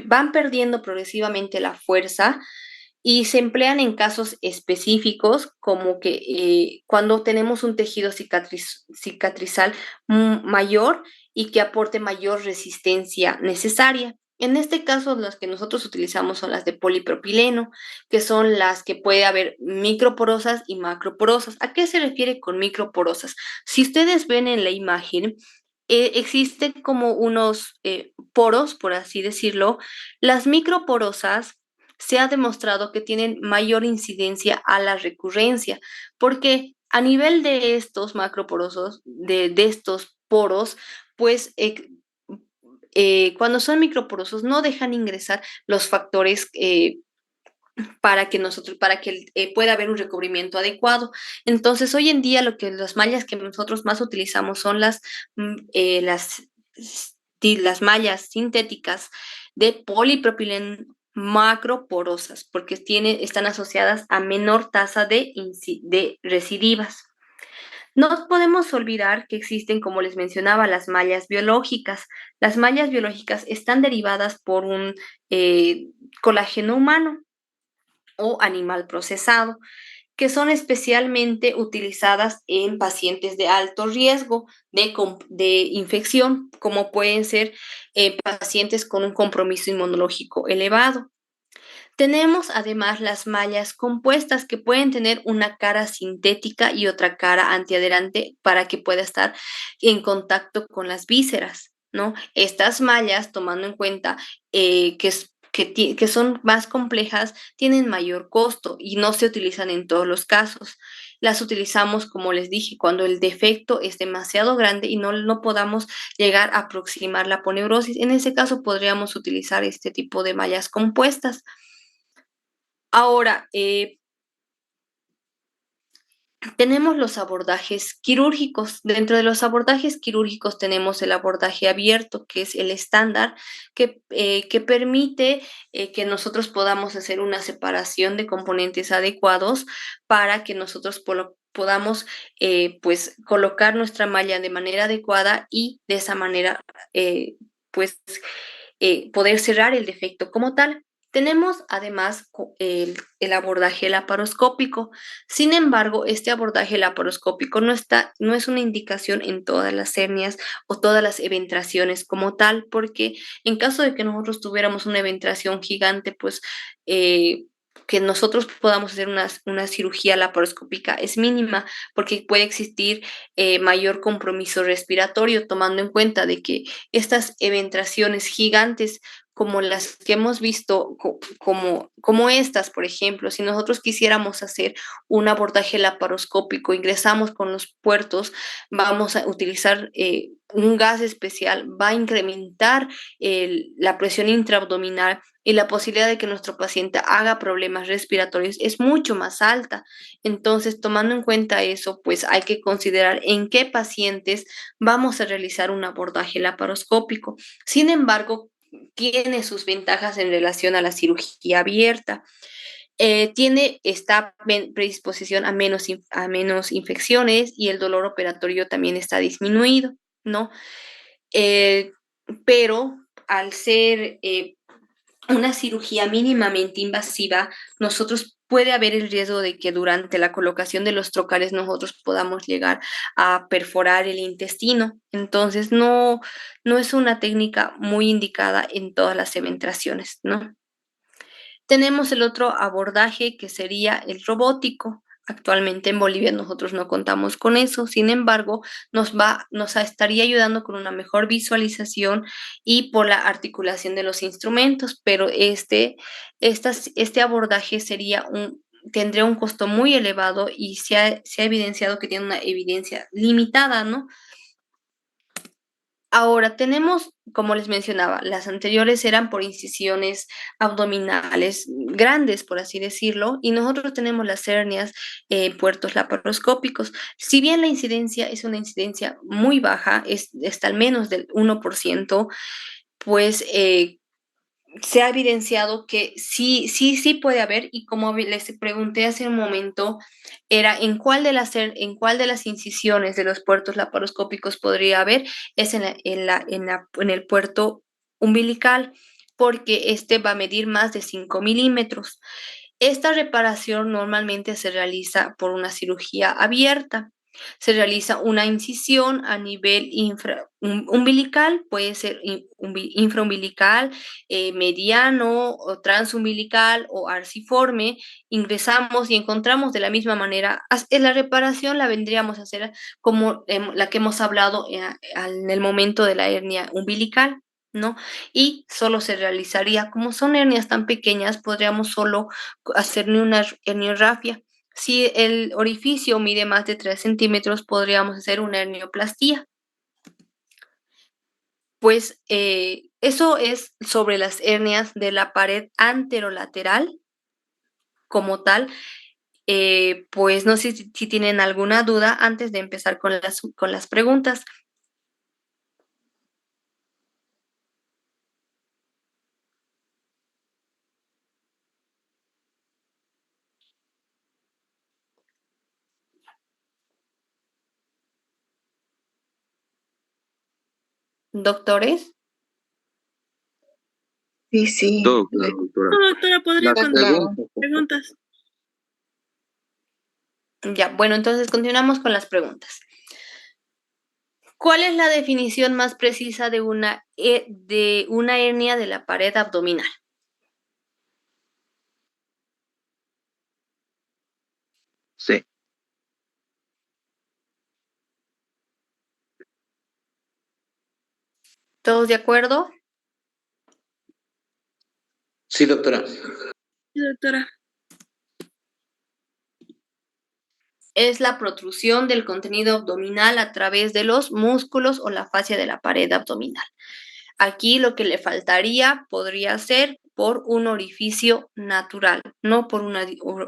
van perdiendo progresivamente la fuerza y se emplean en casos específicos como que cuando tenemos un tejido cicatrizal mayor y que aporte mayor resistencia necesaria. En este caso, las que nosotros utilizamos son las de polipropileno, que son las que puede haber microporosas y macroporosas. ¿A qué se refiere con microporosas? Si ustedes ven en la imagen, existen como unos poros, por así decirlo. Las microporosas se ha demostrado que tienen mayor incidencia a la recurrencia, porque a nivel de estos macroporosos, de estos poros, pues cuando son microporosos no dejan ingresar los factores para que pueda haber un recubrimiento adecuado. Entonces, hoy en día las mallas que nosotros más utilizamos son las mallas sintéticas de polipropileno macroporosas, porque están asociadas a menor tasa de recidivas. No podemos olvidar que existen, como les mencionaba, las mallas biológicas. Las mallas biológicas están derivadas por un colágeno humano o animal procesado, que son especialmente utilizadas en pacientes de alto riesgo de infección, como pueden ser pacientes con un compromiso inmunológico elevado. Tenemos además las mallas compuestas que pueden tener una cara sintética y otra cara antiadherente para que pueda estar en contacto con las vísceras, ¿no? Estas mallas, tomando en cuenta que son más complejas, tienen mayor costo y no se utilizan en todos los casos. Las utilizamos, como les dije, cuando el defecto es demasiado grande y no podamos llegar a aproximar la aponeurosis. En ese caso podríamos utilizar este tipo de mallas compuestas. Ahora, tenemos los abordajes quirúrgicos. Dentro de los abordajes quirúrgicos tenemos el abordaje abierto, que es el estándar, que permite que nosotros podamos hacer una separación de componentes adecuados para que nosotros podamos pues colocar nuestra malla de manera adecuada y de esa manera pues poder cerrar el defecto como tal. Tenemos además el abordaje laparoscópico. Sin embargo, este abordaje laparoscópico no es una indicación en todas las hernias o todas las eventraciones como tal, porque en caso de que nosotros tuviéramos una eventración gigante, pues que nosotros podamos hacer una cirugía laparoscópica es mínima, porque puede existir mayor compromiso respiratorio, tomando en cuenta de que estas eventraciones gigantes como las que hemos visto, como estas, por ejemplo, si nosotros quisiéramos hacer un abordaje laparoscópico, ingresamos con los puertos, vamos a utilizar un gas especial, va a incrementar la presión intraabdominal y la posibilidad de que nuestro paciente haga problemas respiratorios es mucho más alta. Entonces, tomando en cuenta eso, pues hay que considerar en qué pacientes vamos a realizar un abordaje laparoscópico. Sin embargo, tiene sus ventajas en relación a la cirugía abierta. Tiene esta predisposición a menos infecciones y el dolor operatorio también está disminuido, ¿no? Eh, pero al ser una cirugía mínimamente invasiva, nosotros puede haber el riesgo de que durante la colocación de los trocales nosotros podamos llegar a perforar el intestino. Entonces, no es una técnica muy indicada en todas las eventraciones, ¿no? Tenemos el otro abordaje que sería el robótico. Actualmente en Bolivia nosotros no contamos con eso, sin embargo, nos estaría ayudando con una mejor visualización y por la articulación de los instrumentos, pero este abordaje tendría un costo muy elevado y se ha evidenciado que tiene una evidencia limitada, ¿no? Ahora tenemos, como les mencionaba, las anteriores eran por incisiones abdominales grandes, por así decirlo, y nosotros tenemos las hernias en puertos laparoscópicos. Si bien la incidencia es una incidencia muy baja, está al menos del 1%, pues se ha evidenciado que sí puede haber, y como les pregunté hace un momento, era en cuál de las incisiones de los puertos laparoscópicos podría haber, es en el puerto umbilical, porque este va a medir más de 5 milímetros. Esta reparación normalmente se realiza por una cirugía abierta. Se realiza una incisión a nivel umbilical, puede ser infraumbilical, mediano o transumbilical o arciforme. Ingresamos y encontramos de la misma manera. La reparación la vendríamos a hacer como la que hemos hablado en el momento de la hernia umbilical, ¿no? Y solo se realizaría, como son hernias tan pequeñas, podríamos solo hacer una herniorrafia. Si el orificio mide más de 3 centímetros, podríamos hacer una hernioplastia. Pues eso es sobre las hernias de la pared anterolateral como tal. Pues no sé si tienen alguna duda antes de empezar con las preguntas. Doctores. Sí. Todo claro, doctora. No, doctora, podría Las contestar preguntas. preguntas. Ya, bueno, entonces continuamos con las preguntas. ¿Cuál es la definición más precisa de una hernia de la pared abdominal? Sí. ¿Todos de acuerdo? Sí, doctora. Sí, doctora. Es la protrusión del contenido abdominal a través de los músculos o la fascia de la pared abdominal. Aquí lo que le faltaría podría ser por un orificio natural, no por un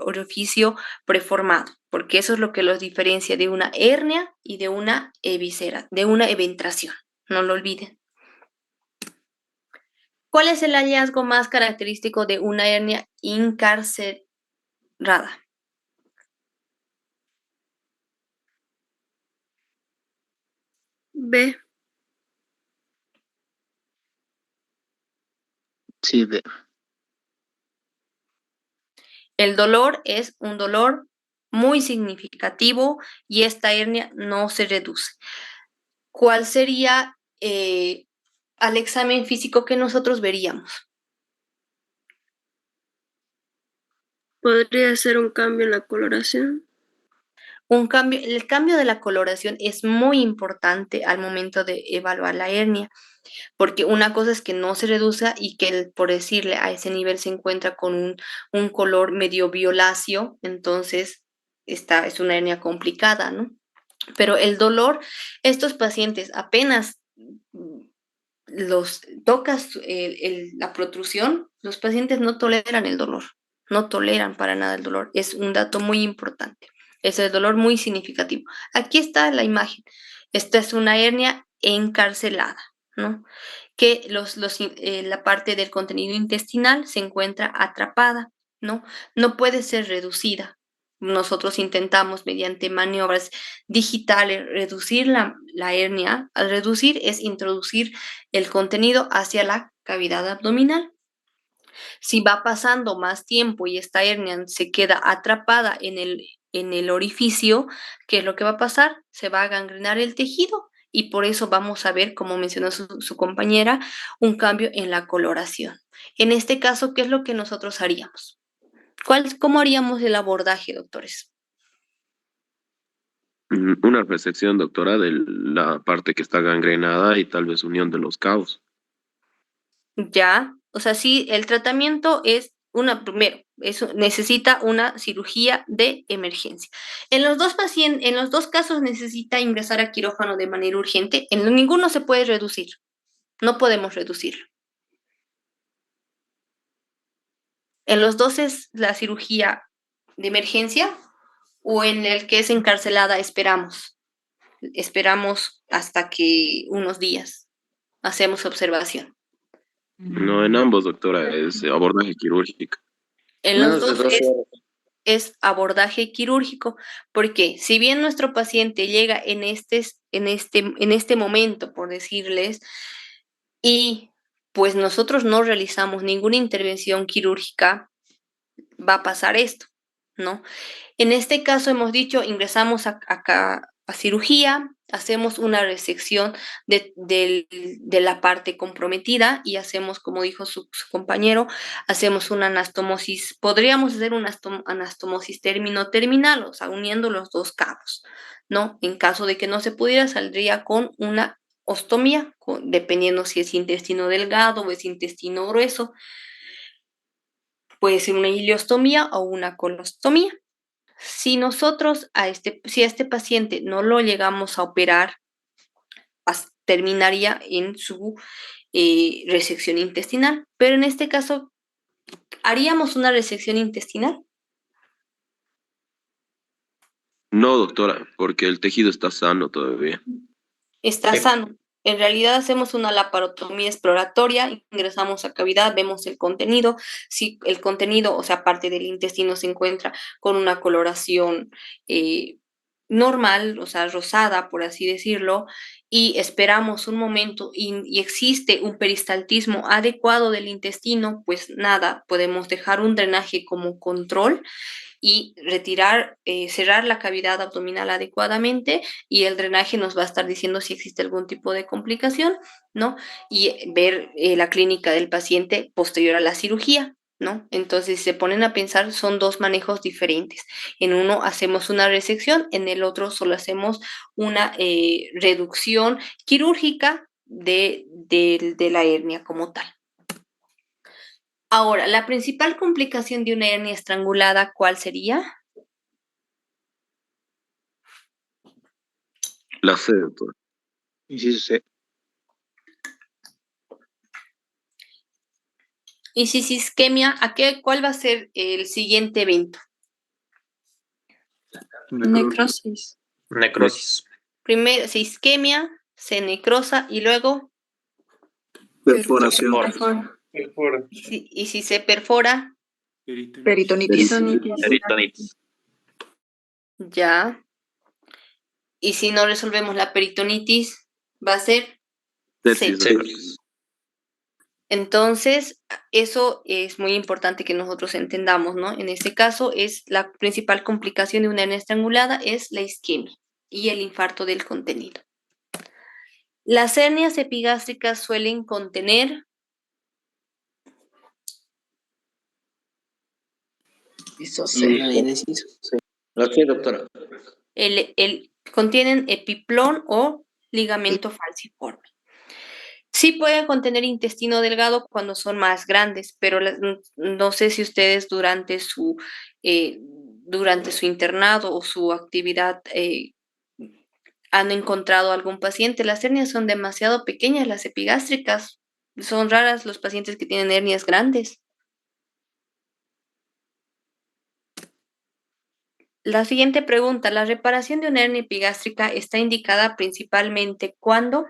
orificio preformado, porque eso es lo que los diferencia de una hernia y de una visera, de una eventración. No lo olviden. ¿Cuál es el hallazgo más característico de una hernia incarcerada? B. Sí, El dolor es un dolor muy significativo y esta hernia no se reduce. ¿Cuál sería al examen físico que nosotros veríamos? ¿Podría ser un cambio en la coloración? El cambio de la coloración es muy importante al momento de evaluar la hernia, porque una cosa es que no se reduzca y que, por decirle, a ese nivel se encuentra con un color medio violáceo, entonces esta es una hernia complicada, ¿no? Pero el dolor, estos pacientes apenas los tocas la protrusión, los pacientes no toleran el dolor, no toleran para nada el dolor. Es un dato muy importante. Es el dolor muy significativo. Aquí está la imagen. Esta es una hernia encarcelada, ¿no? Que la parte del contenido intestinal se encuentra atrapada, ¿no? No puede ser reducida. Nosotros intentamos mediante maniobras digitales reducir la hernia. Al reducir es introducir el contenido hacia la cavidad abdominal. Si va pasando más tiempo y esta hernia se queda atrapada en el orificio, ¿qué es lo que va a pasar? Se va a gangrenar el tejido y por eso vamos a ver, como mencionó su compañera, un cambio en la coloración. En este caso, ¿qué es lo que nosotros haríamos? ¿Cómo haríamos el abordaje, doctores? Una resección, doctora, de la parte que está gangrenada y tal vez unión de los cabos. Ya, o sea, sí, el tratamiento es primero, eso necesita una cirugía de emergencia. En los dos casos necesita ingresar a quirófano de manera urgente. En ninguno se puede reducir. No podemos reducirlo. En los dos es la cirugía de emergencia o en el que es encarcelada esperamos. Esperamos hasta que unos días hacemos observación. No, en ambos, doctora, es abordaje quirúrgico. En los Menos de dos 12 horas. es abordaje quirúrgico, porque si bien nuestro paciente llega en este momento, por decirles, y pues nosotros no realizamos ninguna intervención quirúrgica, va a pasar esto, ¿no? En este caso hemos dicho, ingresamos acá a cirugía, hacemos una resección de la parte comprometida y hacemos, como dijo su compañero, hacemos una anastomosis. Podríamos hacer una anastomosis terminal, o sea, uniendo los dos cabos, ¿no? En caso de que no se pudiera, saldría con una ostomía, dependiendo si es intestino delgado o es intestino grueso. Puede ser una ileostomía o una colostomía. Si nosotros si a este paciente no lo llegamos a operar, terminaría en su resección intestinal. Pero en este caso, ¿haríamos una resección intestinal? No, doctora, porque el tejido está sano todavía. Está Sí. sano. En realidad hacemos una laparotomía exploratoria, ingresamos a cavidad, vemos el contenido. Si el contenido, o sea, parte del intestino se encuentra con una coloración normal, o sea, rosada, por así decirlo, y esperamos un momento y existe un peristaltismo adecuado del intestino, pues nada, podemos dejar un drenaje como control y cerrar la cavidad abdominal adecuadamente y el drenaje nos va a estar diciendo si existe algún tipo de complicación, ¿no? Y ver la clínica del paciente posterior a la cirugía, ¿no? Entonces, si se ponen a pensar, son dos manejos diferentes. En uno hacemos una resección, en el otro solo hacemos una reducción quirúrgica de la hernia como tal. Ahora, la principal complicación de una hernia estrangulada, ¿cuál sería? La C, doctora. Inciso C. Y si isquemia, ¿cuál va a ser el siguiente evento? Necrosis. Necrosis. Primero se isquemia, se necrosa y luego, Perforación. Perfora. Perfora. y si se perfora, Peritonitis. Peritonitis. ya. Y si no resolvemos la peritonitis, va a ser Sepsis, sepsis. doctora. Entonces, eso es muy importante que nosotros entendamos, ¿no? En este caso, es la principal complicación de una hernia estrangulada es la isquemia y el infarto del contenido. Las hernias epigástricas suelen contener Lo sé, doctora. contienen epiplón o ligamento falciforme. Sí pueden contener intestino delgado cuando son más grandes, pero no sé si ustedes durante su internado o su actividad han encontrado algún paciente. Las hernias son demasiado pequeñas, las epigástricas. Son raras los pacientes que tienen hernias grandes. La siguiente pregunta, ¿la reparación de una hernia epigástrica está indicada principalmente cuando?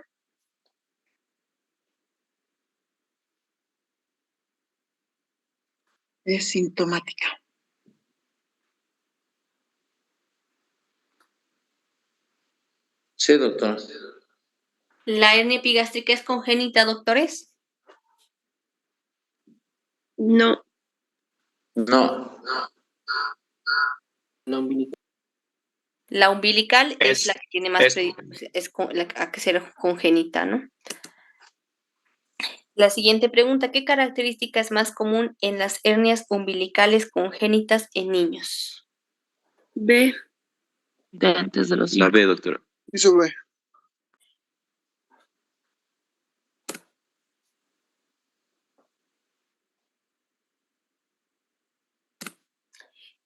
Es sintomática. Sí, doctora. ¿La hernia epigástrica es congénita, doctores? No. No. La umbilical es la que tiene más es- la que ser congénita, ¿no? La siguiente pregunta, ¿qué característica es más común en las hernias umbilicales congénitas en niños? B. De antes de los La 5. B, doctora. Inciso B.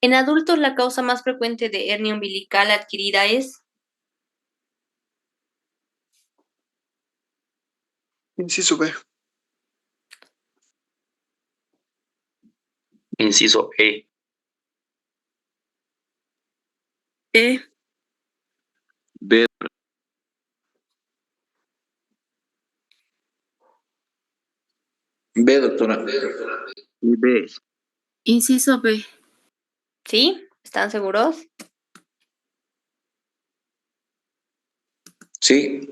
En adultos, la causa más frecuente de hernia umbilical adquirida es Inciso B. Inciso E. E. B, B, doctora. B. Inciso B. ¿sí? ¿Están seguros? Sí.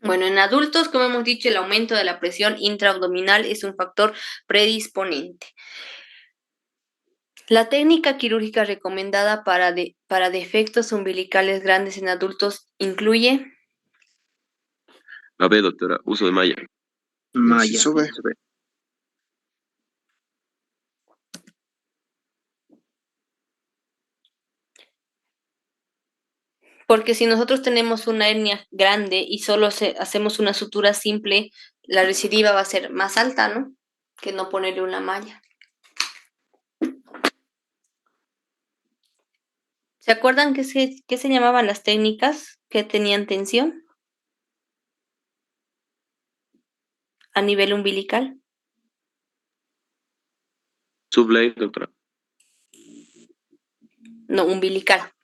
Bueno, en adultos, como hemos dicho, el aumento de la presión intraabdominal es un factor predisponente. La técnica quirúrgica recomendada para defectos umbilicales grandes en adultos incluye La B, doctora. Uso de malla. Inciso B. porque si nosotros tenemos una hernia grande y solo hacemos una sutura simple, la recidiva va a ser más alta, ¿no? Que no ponerle una malla. ¿Se acuerdan qué se llamaban las técnicas que tenían tensión a nivel umbilical? Sublime, doctora. No, umbilical.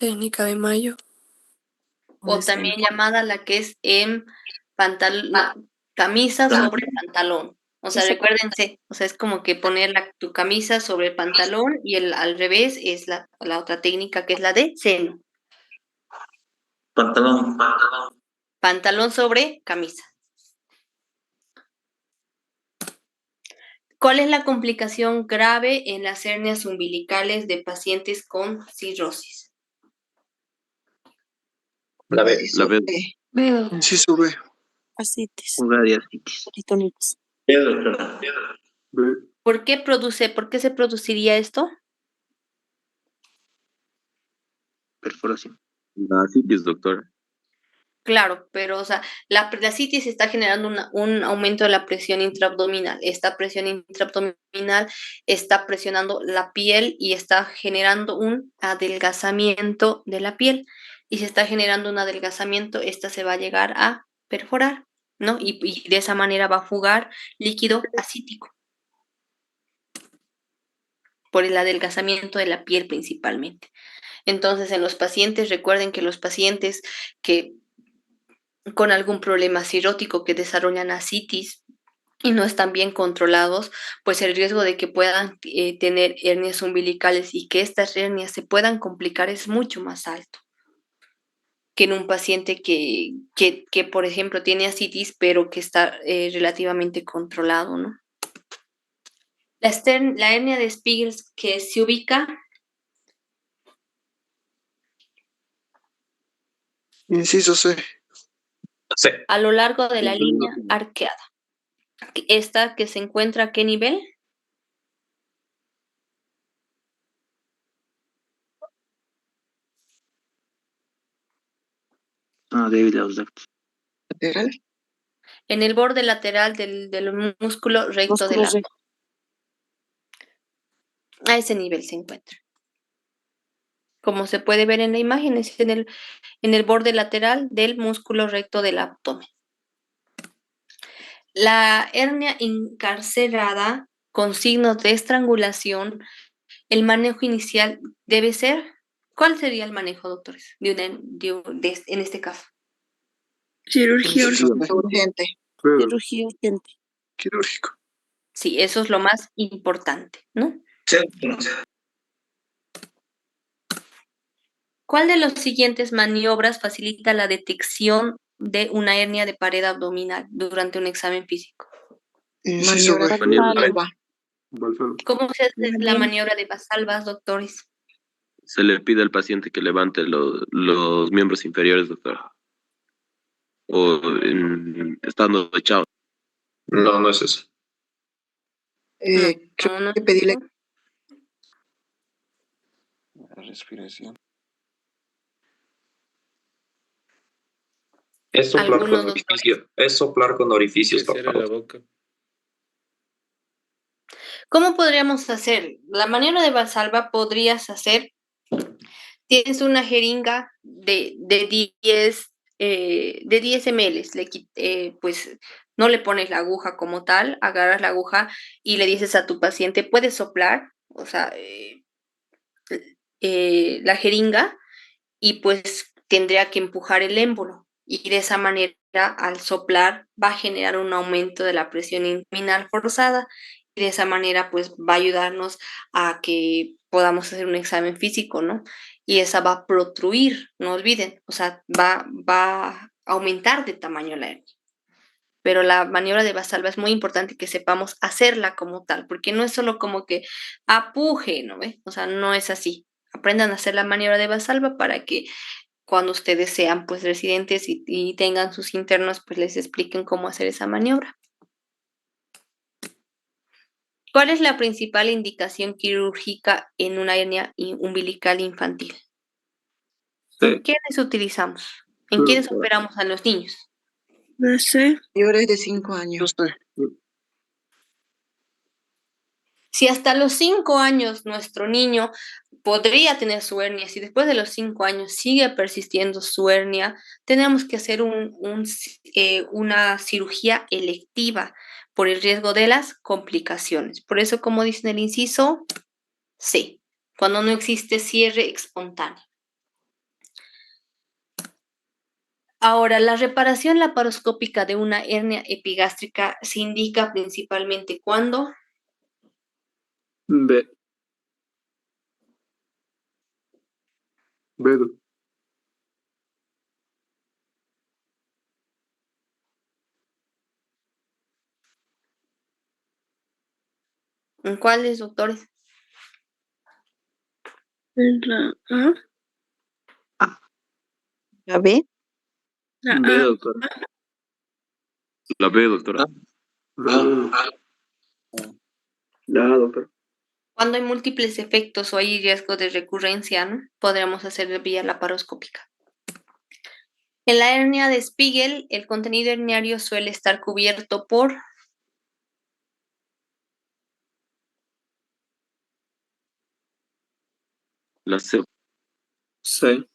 Técnica de Mayo. O también llamada la que es en camisa sobre pantalón. O sea, recuérdense, o sea, es como que poner tu camisa sobre el pantalón y al revés es la otra técnica que es la de seno. Pantalón. Pantalón sobre camisa. ¿Cuál es la complicación grave en las hernias umbilicales de pacientes con cirrosis? La B. La B. Inciso B. Asitis. Radiasitis. Peritonitis. B, doctora. ¿Por qué se produciría esto? Perforación. La citis, doctora. Claro, pero o sea, la citis está generando un aumento de la presión intraabdominal. Esta presión intraabdominal está presionando la piel y está generando un adelgazamiento de la piel. Y si está generando un adelgazamiento, esta se va a llegar a perforar, ¿no? Y de esa manera va a fugar líquido acítico por el adelgazamiento de la piel principalmente. Entonces, en los pacientes, recuerden que los pacientes que con algún problema cirrótico que desarrollan ascitis y no están bien controlados, pues el riesgo de que puedan tener hernias umbilicales y que estas hernias se puedan complicar es mucho más alto que en un paciente que, por ejemplo, tiene ascitis, pero que está relativamente controlado, ¿no? La hernia de Spiegel que se ubica Inciso C. C. a lo largo de la línea arqueada. Esta que se encuentra ¿a qué nivel? Débil abductor. Lateral. En el borde lateral del músculo recto del abdomen. A ese nivel se encuentra. Como se puede ver en la imagen, es en el borde lateral del músculo recto del abdomen. La hernia encarcerada con signos de estrangulación, el manejo inicial debe ser, ¿cuál sería el manejo, doctores, en este caso? Cirugía Inciso urgente. D. Urgente. Cirugía urgente. Quirúrgico. Sí, eso es lo más importante, ¿no? Sí, doctora. ¿Cuál de las siguientes maniobras facilita la detección de una hernia de pared abdominal durante un examen físico? Inciso B. Maniobra Valsalva. ¿Cómo se hace la maniobra de Valsalva, doctores? Se le pide al paciente que levante los miembros inferiores, doctor. O estando echado. No, no es eso. Creo No, que pedirle Respiración. Es soplar Algunos con orificio. Es soplar con orificios tapados. boca. ¿Cómo podríamos hacer? La maniobra de Valsalva podrías hacer, tienes una jeringa de 10 ml, pues no le pones la aguja como tal, agarras la aguja y le dices a tu paciente, puedes soplar, o sea, la jeringa y pues tendría que empujar el émbolo y de esa manera al soplar va a generar un aumento de la presión inguinal forzada y de esa manera pues va a ayudarnos a que podamos hacer un examen físico, ¿no? Y esa va a protruir, no olviden, o sea, va a aumentar de tamaño la hernia. Pero la maniobra de Valsalva es muy importante que sepamos hacerla como tal, porque no es solo como que apuje, ¿no ve? O sea, no es así. Aprendan a hacer la maniobra de Valsalva para que cuando ustedes sean pues residentes y tengan sus internos, pues les expliquen cómo hacer esa maniobra. ¿Cuál es la principal indicación quirúrgica en una hernia umbilical infantil? ¿En quiénes utilizamos? ¿En quiénes operamos a los niños? No sé. mayores de 5 años. No sé. Si hasta los 5 años nuestro niño podría tener su hernia, si después de los 5 años sigue persistiendo su hernia, tenemos que hacer una cirugía electiva por el riesgo de las complicaciones. Por eso, como dice en el inciso C, cuando no existe cierre espontáneo. Ahora, la reparación laparoscópica de una hernia epigástrica se indica principalmente cuando B. B. ¿en cuáles, doctores? En la A. ¿La B? La B, A. doctora. La B, doctora. La A, doctora. Cuando hay múltiples efectos o hay riesgo de recurrencia, ¿no? Podríamos hacer vía laparoscópica. En la hernia de Spiegel, el contenido herniario suele estar cubierto por La C. Sí.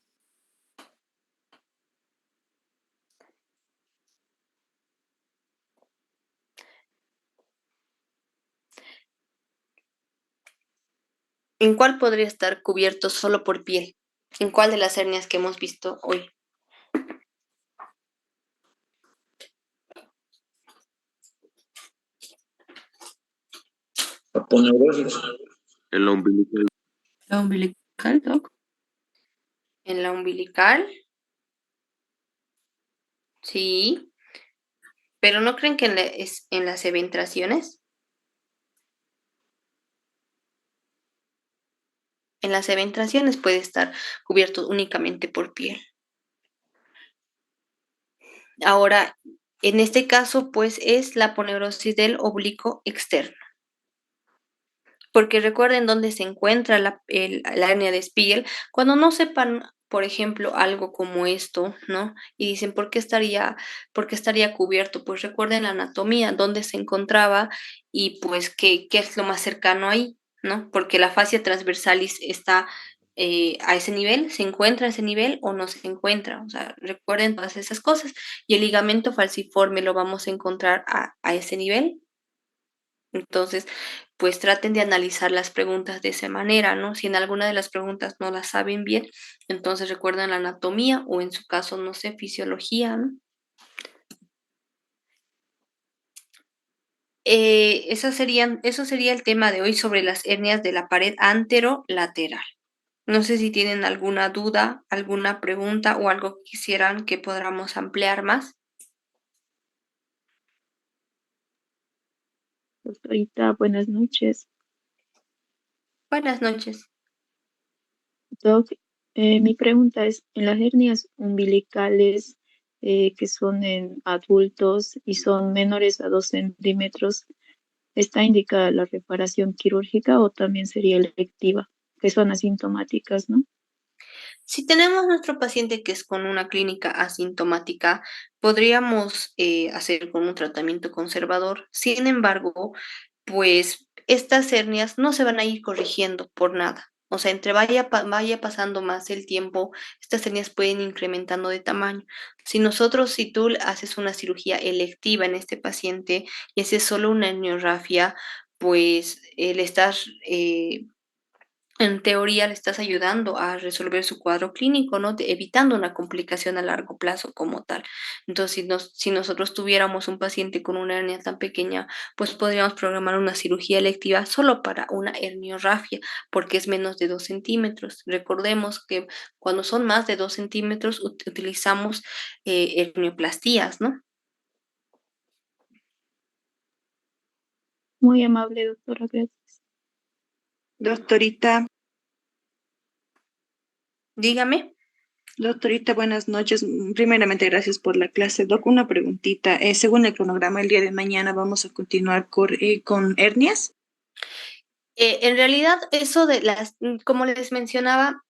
¿en cuál podría estar cubierto solo por piel? ¿En cuál de las hernias que hemos visto hoy? Aponeurosis. En la umbilical. La umbilical, doc. En la umbilical. Sí, pero ¿no creen que en las eventraciones? En las eventraciones puede estar cubierto únicamente por piel. Ahora, en este caso, pues es la aponeurosis del oblicuo externo. Porque recuerden dónde se encuentra la hernia de Spiegel. Cuando no sepan, por ejemplo, algo como esto, ¿no? Y dicen, por qué estaría cubierto? Pues recuerden la anatomía, dónde se encontraba y pues qué es lo más cercano ahí, ¿no? Porque la fascia transversalis está a ese nivel, se encuentra a ese nivel o no se encuentra. O sea, recuerden todas esas cosas. Y el ligamento falciforme lo vamos a encontrar a ese nivel. Entonces, pues traten de analizar las preguntas de esa manera, ¿no? Si en alguna de las preguntas no las saben bien, entonces recuerden la anatomía o en su caso, no sé, fisiología, ¿no? Eso sería el tema de hoy sobre las hernias de la pared anterolateral. No sé si tienen alguna duda, alguna pregunta o algo que quisieran que podamos ampliar más. Doctorita, buenas noches. Buenas noches. Doc, mi pregunta es, en las hernias umbilicales que son en adultos y son menores a 2 centímetros, ¿está indicada la reparación quirúrgica o también sería electiva? Que son asintomáticas, ¿no? Si tenemos nuestro paciente que es con una clínica asintomática, podríamos hacer con un tratamiento conservador. Sin embargo, pues estas hernias no se van a ir corrigiendo por nada. O sea, entre vaya pasando más el tiempo, estas hernias pueden ir incrementando de tamaño. Si tú haces una cirugía electiva en este paciente y haces solo una herniorrafia, pues le estás en teoría le estás ayudando a resolver su cuadro clínico, ¿no? Evitando una complicación a largo plazo como tal. Entonces, si nosotros tuviéramos un paciente con una hernia tan pequeña, pues podríamos programar una cirugía electiva solo para una herniorrafia, porque es menos de 2 centímetros. Recordemos que cuando son más de 2 centímetros utilizamos hernioplastías, ¿no? Muy amable, doctora, gracias. Doctorita, Dígame. doctorita, buenas noches. Primeramente, gracias por la clase. Doc, una preguntita. Según el cronograma, el día de mañana vamos a continuar con hernias. En realidad, eso como les mencionaba,